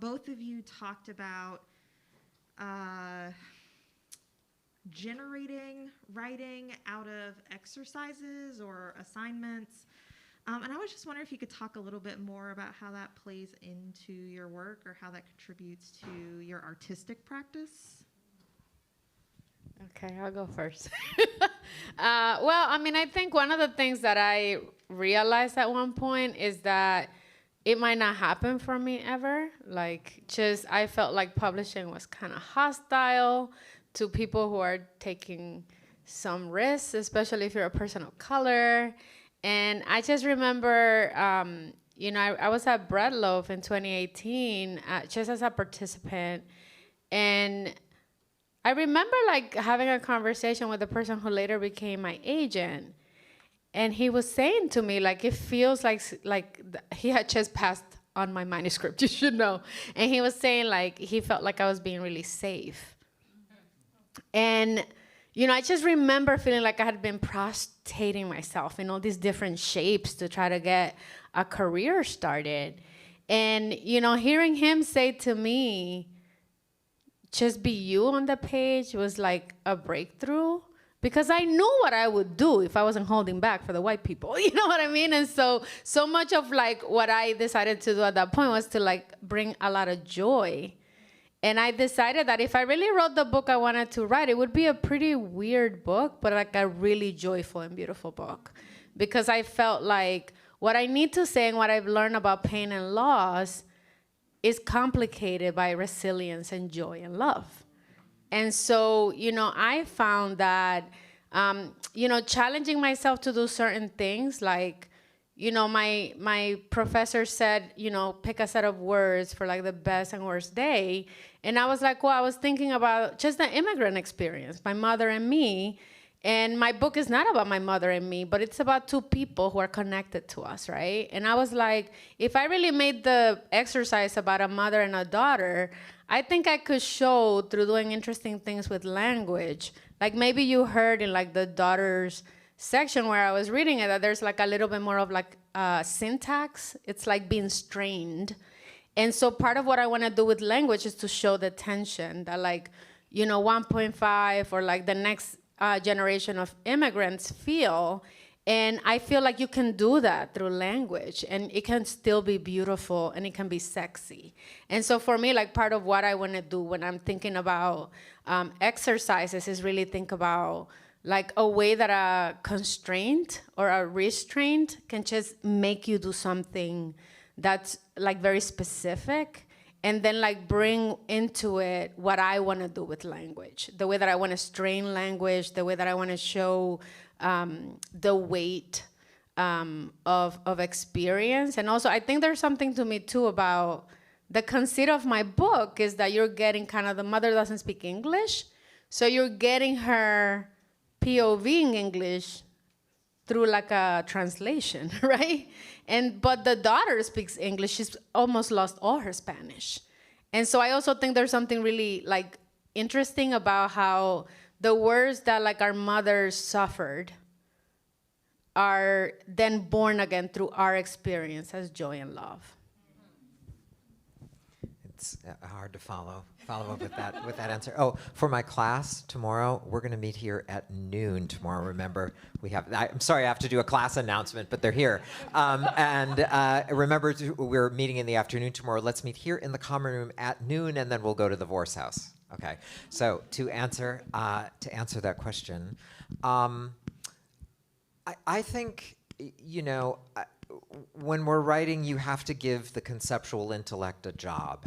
Speaker 9: Both of you talked about generating writing out of exercises or assignments. And I was just wondering if you could talk a little bit more about how that plays into your work or how that contributes to your artistic practice.
Speaker 5: Okay, I'll go first. Well, I mean, I think one of the things that I realized at one point is that it might not happen for me ever. Like, just I felt like publishing was kind of hostile to people who are taking some risks, especially if you're a person of color. And I just remember, you know, I was at Bread Loaf in 2018 just as a participant. And I remember like having a conversation with the person who later became my agent. And he was saying to me, like, it feels like he had just passed on my manuscript, you should know. And he was saying like, he felt like I was being really safe. And you know, I just remember feeling like I had been prostrating myself in all these different shapes to try to get a career started. And, you know, hearing him say to me, just be you on the page was like a breakthrough, because I knew what I would do if I wasn't holding back for the white people. You know what I mean? And so much of like what I decided to do at that point was to like bring a lot of joy. And I decided that if I really wrote the book I wanted to write, it would be a pretty weird book, but like a really joyful and beautiful book. Because I felt like what I need to say and what I've learned about pain and loss is complicated by resilience and joy and love. And so, you know, I found that, you know, challenging myself to do certain things, like, you know, my professor said, you know, pick a set of words for like the best and worst day. And I was like, well, I was thinking about just the immigrant experience, my mother and me. And my book is not about my mother and me, but it's about two people who are connected to us, right? And I was like, if I really made the exercise about a mother and a daughter, I think I could show through doing interesting things with language. Like maybe you heard in like the daughters section where I was reading it that there's like a little bit more of like syntax. It's like being strained. And so part of what I want to do with language is to show the tension that like, you know, 1.5 or like the next generation of immigrants feel. And I feel like you can do that through language, and it can still be beautiful and it can be sexy. And so for me, like part of what I want to do when I'm thinking about exercises is really think about like a way that a constraint or a restraint can just make you do something that's like very specific, and then like bring into it what I want to do with language, the way that I want to strain language, the way that I want to show the weight of experience. And also I think there's something to me too about the conceit of my book is that you're getting kind of, the mother doesn't speak English, so you're getting her POV in English through like a translation, right? But the daughter speaks English. She's almost lost all her Spanish. And so I also think there's something really like interesting about how the words that like our mothers suffered are then born again through our experience as joy and love.
Speaker 3: It's hard to follow up with that answer. Oh, for my class tomorrow, we're going to meet here at noon tomorrow. Remember, I'm sorry I have to do a class announcement, but they're here. Remember, we're meeting in the afternoon tomorrow. Let's meet here in the common room at noon, and then we'll go to the Vorse House. Okay. So to answer that question, I think, you know, when we're writing, you have to give the conceptual intellect a job.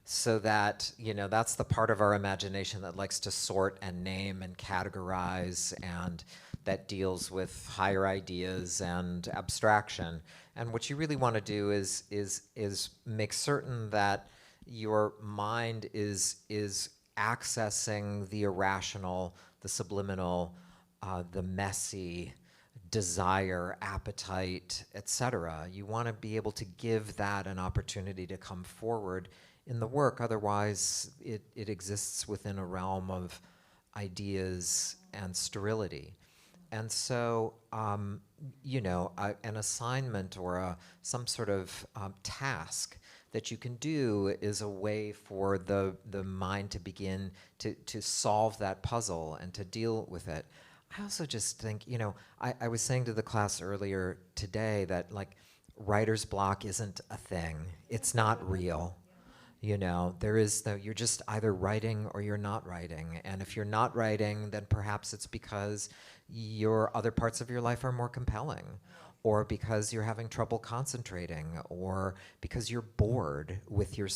Speaker 3: So that, you know, that's the part of our imagination that likes to sort and name and categorize, and that deals with higher ideas and abstraction. And what you really want to do is make certain that your mind is accessing the irrational, the subliminal, the messy, desire, appetite, etc. You want to be able to give that an opportunity to come forward in the work. Otherwise, it exists within a realm of ideas and sterility. And so, an assignment or some sort of task that you can do is a way for the mind to begin to solve that puzzle and to deal with it. I also just think, I was saying to the class earlier today that writer's block isn't a thing. It's not real. You're just either writing or you're not writing. And if you're not writing, then perhaps it's because your other parts of your life are more compelling, or because you're having trouble concentrating, or because you're bored with your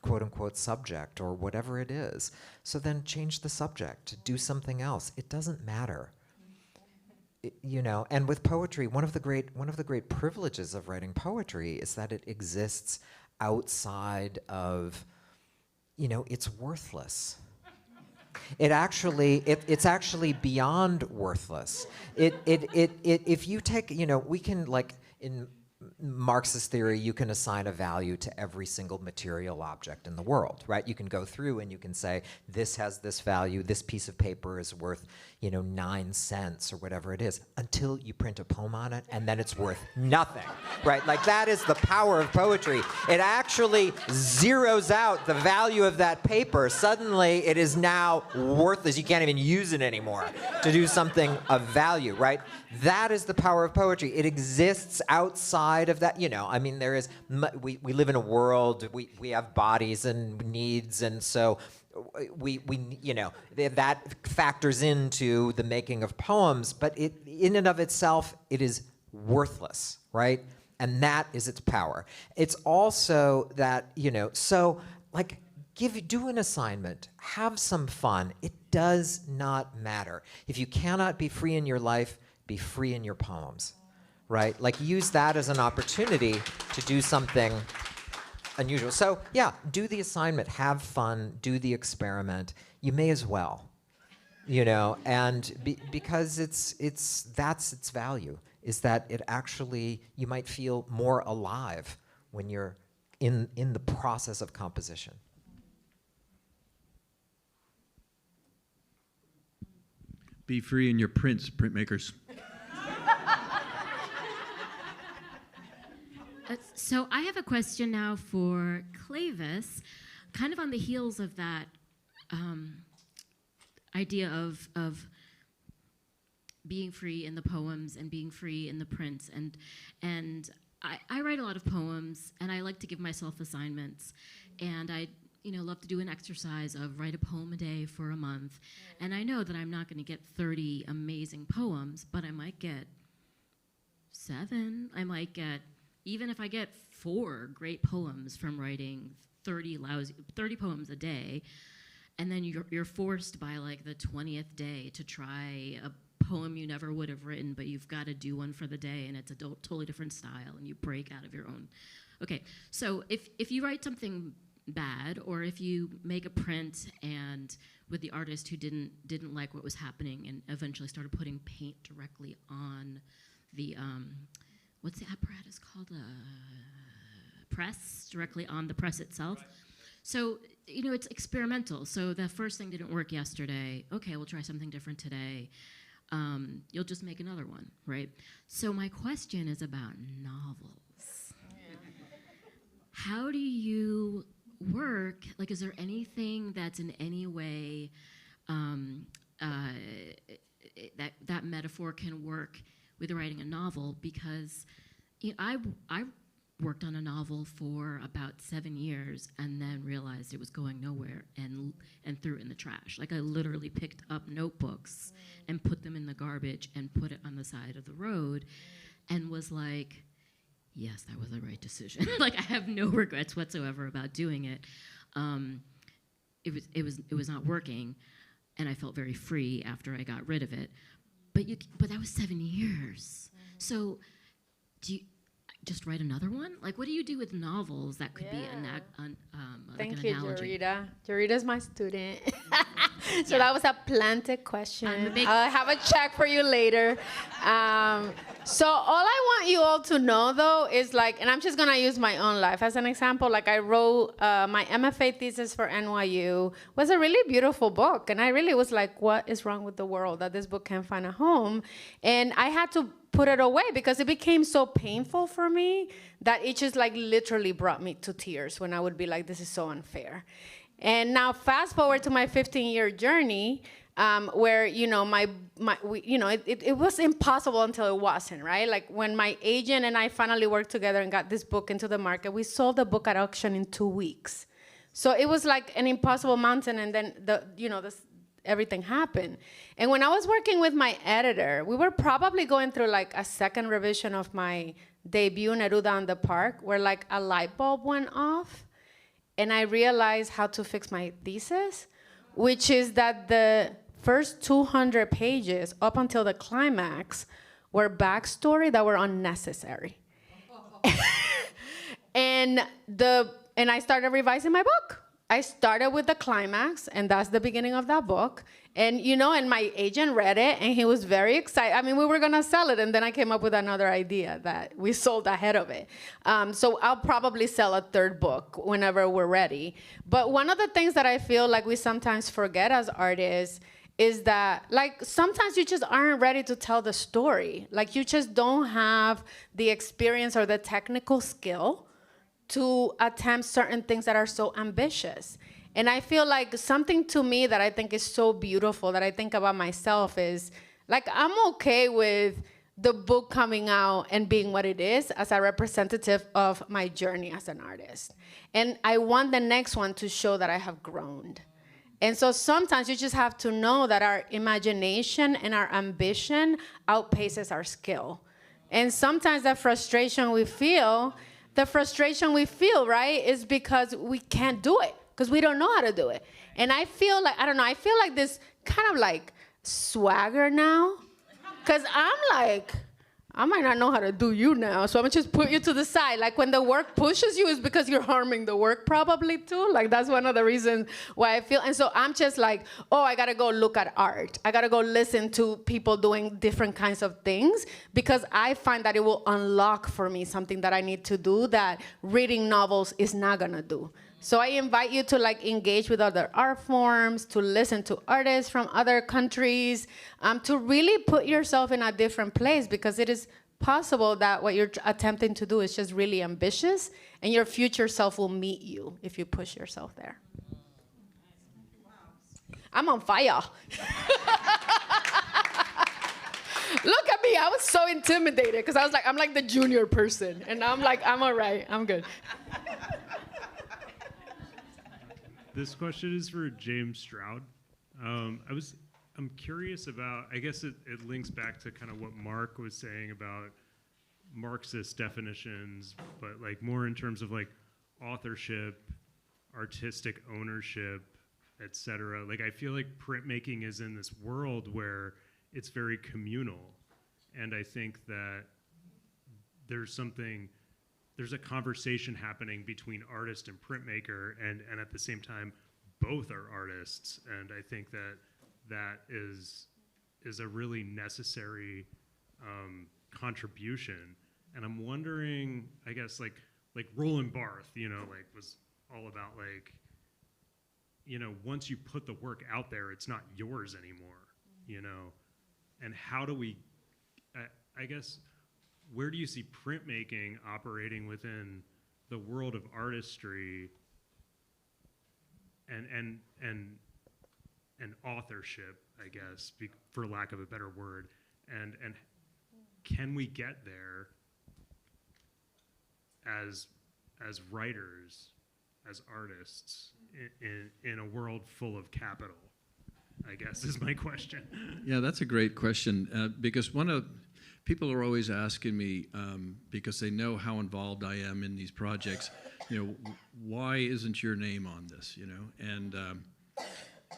Speaker 3: quote unquote subject, or whatever it is. So then change the subject, do something else. It doesn't matter. And with poetry, one of the great privileges of writing poetry is that it exists outside of, it's worthless. It's actually beyond worthless. If you take, we can, in Marxist theory, you can assign a value to every single material object in the world, right? You can go through and you can say, this has this value, this piece of paper is worth, 9 cents or whatever it is, until you print a poem on it, and then it's worth nothing, right? That is the power of poetry. It actually zeroes out the value of that paper. Suddenly, it is now worthless. You can't even use it anymore to do something of value, right? That is the power of poetry. It exists outside of that. There is, we live in a world, we have bodies and needs, and so that factors into the making of poems, but in and of itself, it is worthless, right? And that is its power. It's also that, do an assignment, have some fun. It does not matter. If you cannot be free in your life, be free in your poems, right? Use that as an opportunity to do something unusual. So yeah, do the assignment, have fun, do the experiment. You may as well, and because that's its value, is that it actually, you might feel more alive when you're in the process of composition.
Speaker 10: Be free in your prints, printmakers.
Speaker 11: So I have a question now for Cleyvis, kind of on the heels of that idea of being free in the poems and being free in the prints. And I write a lot of poems, and I like to give myself assignments. And I love to do an exercise of write a poem a day for a month. And I know that I'm not going to get 30 amazing poems, but I might get 7. I might get, even if I get 4 great poems from writing 30 poems a day, and then you're forced by the 20th day to try a poem you never would have written, but you've got to do one for the day, and it's a totally different style, and you break out of your own. Okay, so if you write something bad, or if you make a print and with the artist who didn't like what was happening and eventually started putting paint directly on the what's the apparatus called? Press, directly on the press itself. Right. So, it's experimental. So the first thing didn't work yesterday. Okay, we'll try something different today. You'll just make another one, right? So my question is about novels. How do you work? Is there anything that's in any way that metaphor can work with writing a novel? Because I worked on a novel for about 7 years and then realized it was going nowhere and threw it in the trash. I literally picked up notebooks and put them in the garbage and put it on the side of the road and was like, yes, that was the right decision. I have no regrets whatsoever about doing it. It was not working, and I felt very free after I got rid of it. But that was 7 years. So just write another one? Like, what do you do with novels that could be like
Speaker 5: Thank
Speaker 11: an
Speaker 5: you,
Speaker 11: analogy?
Speaker 5: Neruda. Neruda's my student. So that was a planted question. I'll have a check for you later. So all I want you all to know, though, is like, and I'm just going to use my own life as an example. Like, I wrote my MFA thesis for NYU. Was a really beautiful book. And I really was like, what is wrong with the world that this book can't find a home? And I had to put it away because it became so painful for me that it just like literally brought me to tears when I would be like, this is so unfair. And now fast forward to my 15-year journey, where, you know, it was impossible until it wasn't, right? Like when my agent and I finally worked together and got this book into the market, we sold the book at auction in 2 weeks. So it was like an impossible mountain, and then everything happened. And when I was working with my editor, we were probably going through like a second revision of my debut, Neruda on the Park, where like a light bulb went off. And I realized how to fix my thesis, which is that the first 200 pages up until the climax were backstory that were unnecessary. And I started revising my book. I started with the climax, and that's the beginning of that book. And, you know, and my agent read it, and he was very excited. I mean, we were going to sell it, and then I came up with another idea that we sold ahead of it. So I'll probably sell a third book whenever we're ready. But one of the things that I feel like we sometimes forget as artists is that, like, sometimes you just aren't ready to tell the story. Like, you just don't have the experience or the technical skill to attempt certain things that are so ambitious. And I feel like something to me that I think is so beautiful that I think about myself is, like, I'm okay with the book coming out and being what it is as a representative of my journey as an artist. And I want the next one to show that I have grown. And so sometimes you just have to know that our imagination and our ambition outpaces our skill. And sometimes the frustration we feel, right, is because we can't do it, because we don't know how to do it. And I feel like, I feel like this kind of like swagger now, because I'm like, I might not know how to do you now, so I'm gonna just put you to the side. Like when the work pushes you, it's because you're harming the work probably too. Like that's one of the reasons why I feel. And so I'm just like, oh, I gotta go look at art. I gotta go listen to people doing different kinds of things, because I find that it will unlock for me something that I need to do that reading novels is not gonna do. So I invite you to like engage with other art forms, to listen to artists from other countries, to really put yourself in a different place, because it is possible that what you're attempting to do is just really ambitious, and your future self will meet you if you push yourself there. I'm on fire. Look at me, I was so intimidated because I was like, I'm like the junior person, and I'm like, I'm all right, I'm good.
Speaker 12: This question is for James Stroud. I'm curious about, I guess it links back to kind of what Mark was saying about Marxist definitions, but like more in terms of like authorship, artistic ownership, etc. Like I feel like printmaking is in this world where it's very communal, and I think that there's a conversation happening between artist and printmaker, and at the same time, both are artists. And I think that is a really necessary contribution. And I'm wondering, I guess, like Roland Barthes, you know, like was all about like, you know, once you put the work out there, it's not yours anymore, you know? And how do we, I guess, where do you see printmaking operating within the world of artistry and authorship, I guess, for lack of a better word, and can we get there as writers, as artists, in a world full of capital, I guess is my question.
Speaker 10: Yeah, that's a great question, because people are always asking me, because they know how involved I am in these projects, you know, why isn't your name on this, you know?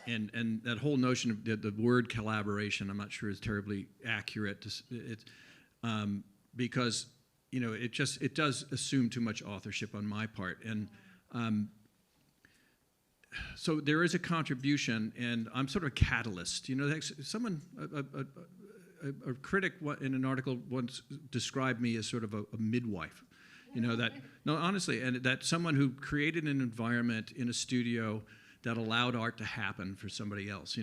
Speaker 10: And that whole notion of the word collaboration, I'm not sure is terribly accurate. Because it does assume too much authorship on my part. And so there is a contribution, and I'm sort of a catalyst. A critic in an article once described me as sort of a midwife. Honestly, and that someone who created an environment in a studio that allowed art to happen for somebody else,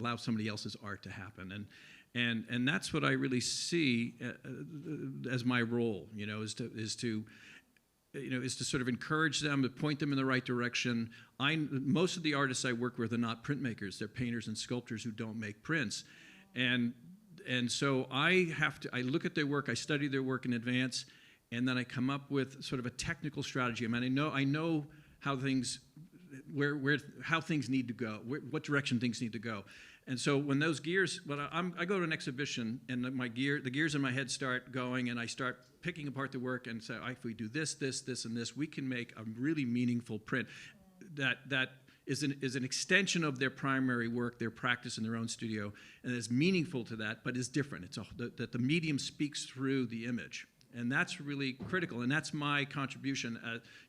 Speaker 10: allow somebody else's art to happen. And that's what I really see as my role, is to sort of encourage them, to point them in the right direction. Most of the artists I work with are not printmakers. They're painters and sculptors who don't make prints. And so I look at their work, I study their work in advance, and then I come up with sort of a technical strategy. I mean, I know how things need to go, what direction things need to go. And so when those gears, I go to an exhibition, and the gears in my head start going, and I start picking apart the work and say, if we do this, this, this, and this, we can make a really meaningful print that is an extension of their primary work, their practice in their own studio, and is meaningful to that, but is different. That the medium speaks through the image. And that's really critical, and that's my contribution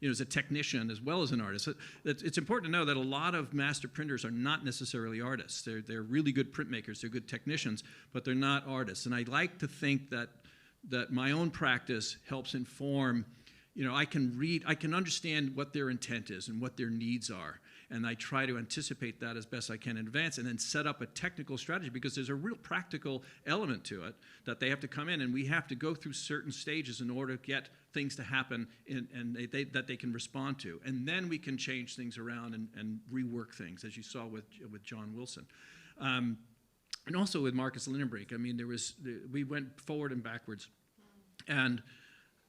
Speaker 10: as a technician as well as an artist. It's important to know that a lot of master printers are not necessarily artists. They're really good printmakers, they're good technicians, but they're not artists. And I like to think that my own practice helps inform. I can understand what their intent is and what their needs are. And I try to anticipate that as best I can in advance, and then set up a technical strategy, because there's a real practical element to it, that they have to come in and we have to go through certain stages in order to get things to happen that they can respond to. And then we can change things around and rework things, as you saw with John Wilson. And also with Marcus Lindenbrink. I mean, we went forward and backwards. And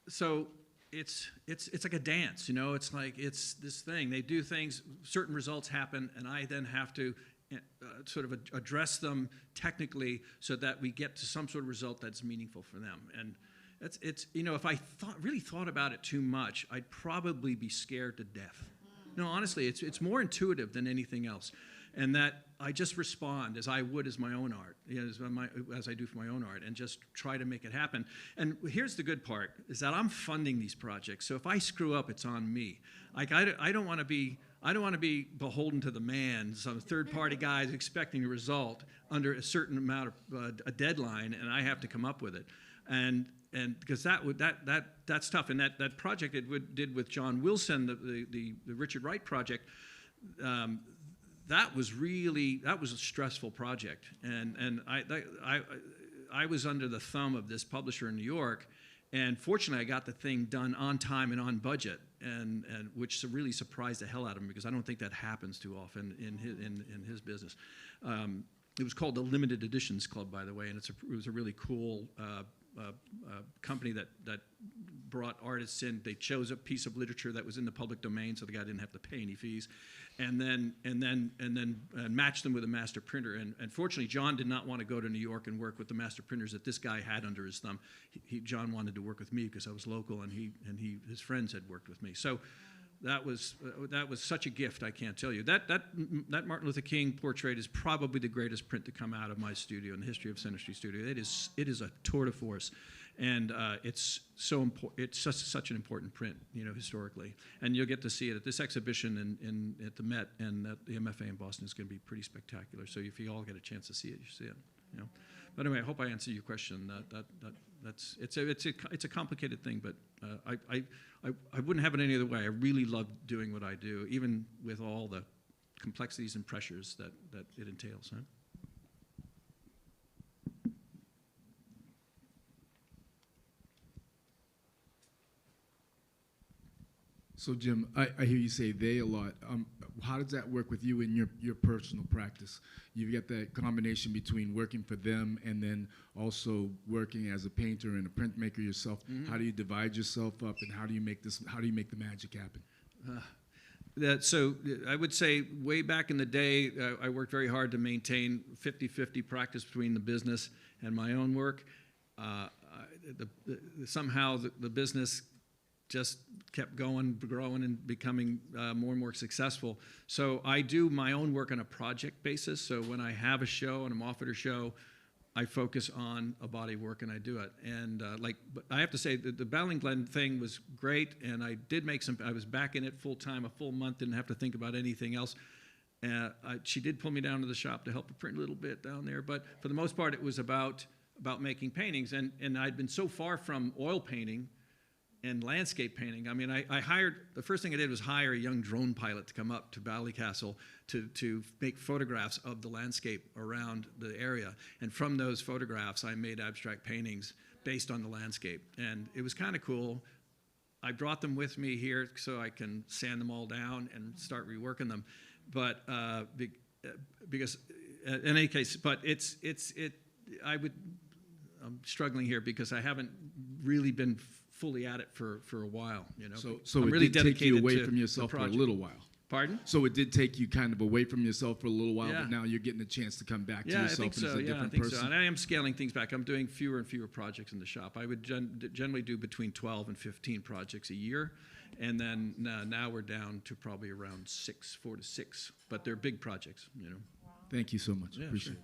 Speaker 10: so it's like a dance, it's like it's this thing. They do things, certain results happen, and I then have to sort of address them technically so that we get to some sort of result that's meaningful for them. And if I really thought about it too much, I'd probably be scared to death. No, honestly, it's more intuitive than anything else. And that I just respond as I would as my own art, as I do for my own art, and just try to make it happen. And here's the good part, is that I'm funding these projects. So if I screw up, it's on me. Like I don't want to be beholden to the man, some third-party guys expecting a result under a certain amount of a deadline, and I have to come up with it. And because that's tough. And that project it did with John Wilson, the Richard Wright project. That was a stressful project, and I was under the thumb of this publisher in New York, and fortunately I got the thing done on time and on budget, and which really surprised the hell out of me, because I don't think that happens too often in his business. It was called the Limited Editions Club, by the way, and it was a really cool company that brought artists in. They chose a piece of literature that was in the public domain, so the guy didn't have to pay any fees, and then matched them with a master printer. And fortunately, John did not want to go to New York and work with the master printers that this guy had under his thumb. John wanted to work with me because I was local, and his friends had worked with me. So that was such a gift, I can't tell you. That Martin Luther King portrait is probably the greatest print to come out of my studio in the history of Center Street Studio. It is a tour de force, and it's so important. It's such an important print, historically. And you'll get to see it at this exhibition at the Met and at the MFA in Boston is going to be pretty spectacular. So if you all get a chance to see it, you see it. But anyway, I hope I answered your question. It's a complicated thing, but I wouldn't have it any other way. I really love doing what I do, even with all the complexities and pressures that it entails. Huh?
Speaker 13: So Jim, I hear you say they a lot. How does that work with you in your personal practice? You've got that combination between working for them and then also working as a painter and a printmaker yourself. Mm-hmm. How do you divide yourself up, and how do you make the magic happen?
Speaker 10: So I would say way back in the day, I worked very hard to maintain 50-50 practice between the business and my own work. Somehow the business just kept growing and becoming more and more successful. So I do my own work on a project basis. So when I have a show and I'm offered a show, I focus on a body of work and I do it. And but I have to say that the Ballinglen thing was great, and I did make some. I was back in it full time, a full month, didn't have to think about anything else. She did pull me down to the shop to help her print a little bit down there, but for the most part, it was about making paintings. And I'd been so far from oil painting and landscape painting. I mean, I hired, the first thing I did was hire a young drone pilot to come up to Ballycastle to make photographs of the landscape around the area. And from those photographs, I made abstract paintings based on the landscape. And it was kind of cool. I brought them with me here so I can sand them all down and start reworking them. But because, in any case, but I'm struggling here because I haven't really been fully at it for a while, you know.
Speaker 13: So
Speaker 10: I'm
Speaker 13: it
Speaker 10: really
Speaker 13: did take you away
Speaker 10: to
Speaker 13: from yourself
Speaker 10: the
Speaker 13: for a
Speaker 10: project.
Speaker 13: little while.
Speaker 10: Pardon?
Speaker 13: So it did take you kind of away from yourself for a little while,
Speaker 10: Yeah.
Speaker 13: but now you're getting a chance to come back to
Speaker 10: Yeah, I
Speaker 13: yourself
Speaker 10: think
Speaker 13: and as
Speaker 10: so.
Speaker 13: a
Speaker 10: Yeah, I
Speaker 13: different
Speaker 10: think
Speaker 13: person.
Speaker 10: so. And I am scaling things back. I'm doing fewer and fewer projects in the shop. I would generally do between 12 and 15 projects a year. And then now we're down to probably around 4 to 6. But they're big projects, you know.
Speaker 13: Thank you so much.
Speaker 10: Yeah,
Speaker 13: Appreciate
Speaker 10: sure.
Speaker 13: it.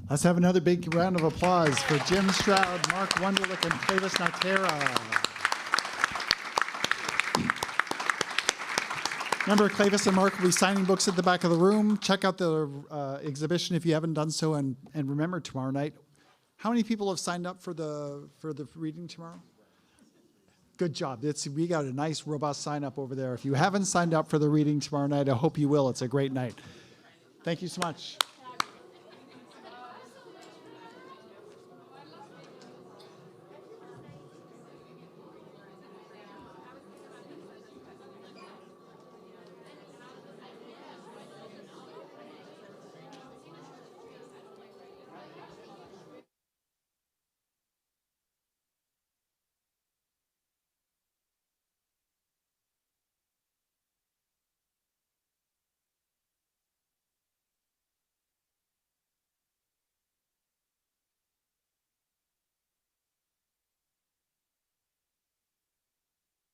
Speaker 1: Let's have another big round of applause for James Stroud, Mark Wunderlich, and Cleyvis Natera. Remember, Cleyvis and Mark will be signing books at the back of the room. Check out the exhibition if you haven't done so, and remember, tomorrow night, how many people have signed up for the reading tomorrow? Good job. We got a nice, robust sign up over there. If you haven't signed up for the reading tomorrow night, I hope you will. It's a great night. Thank you so much.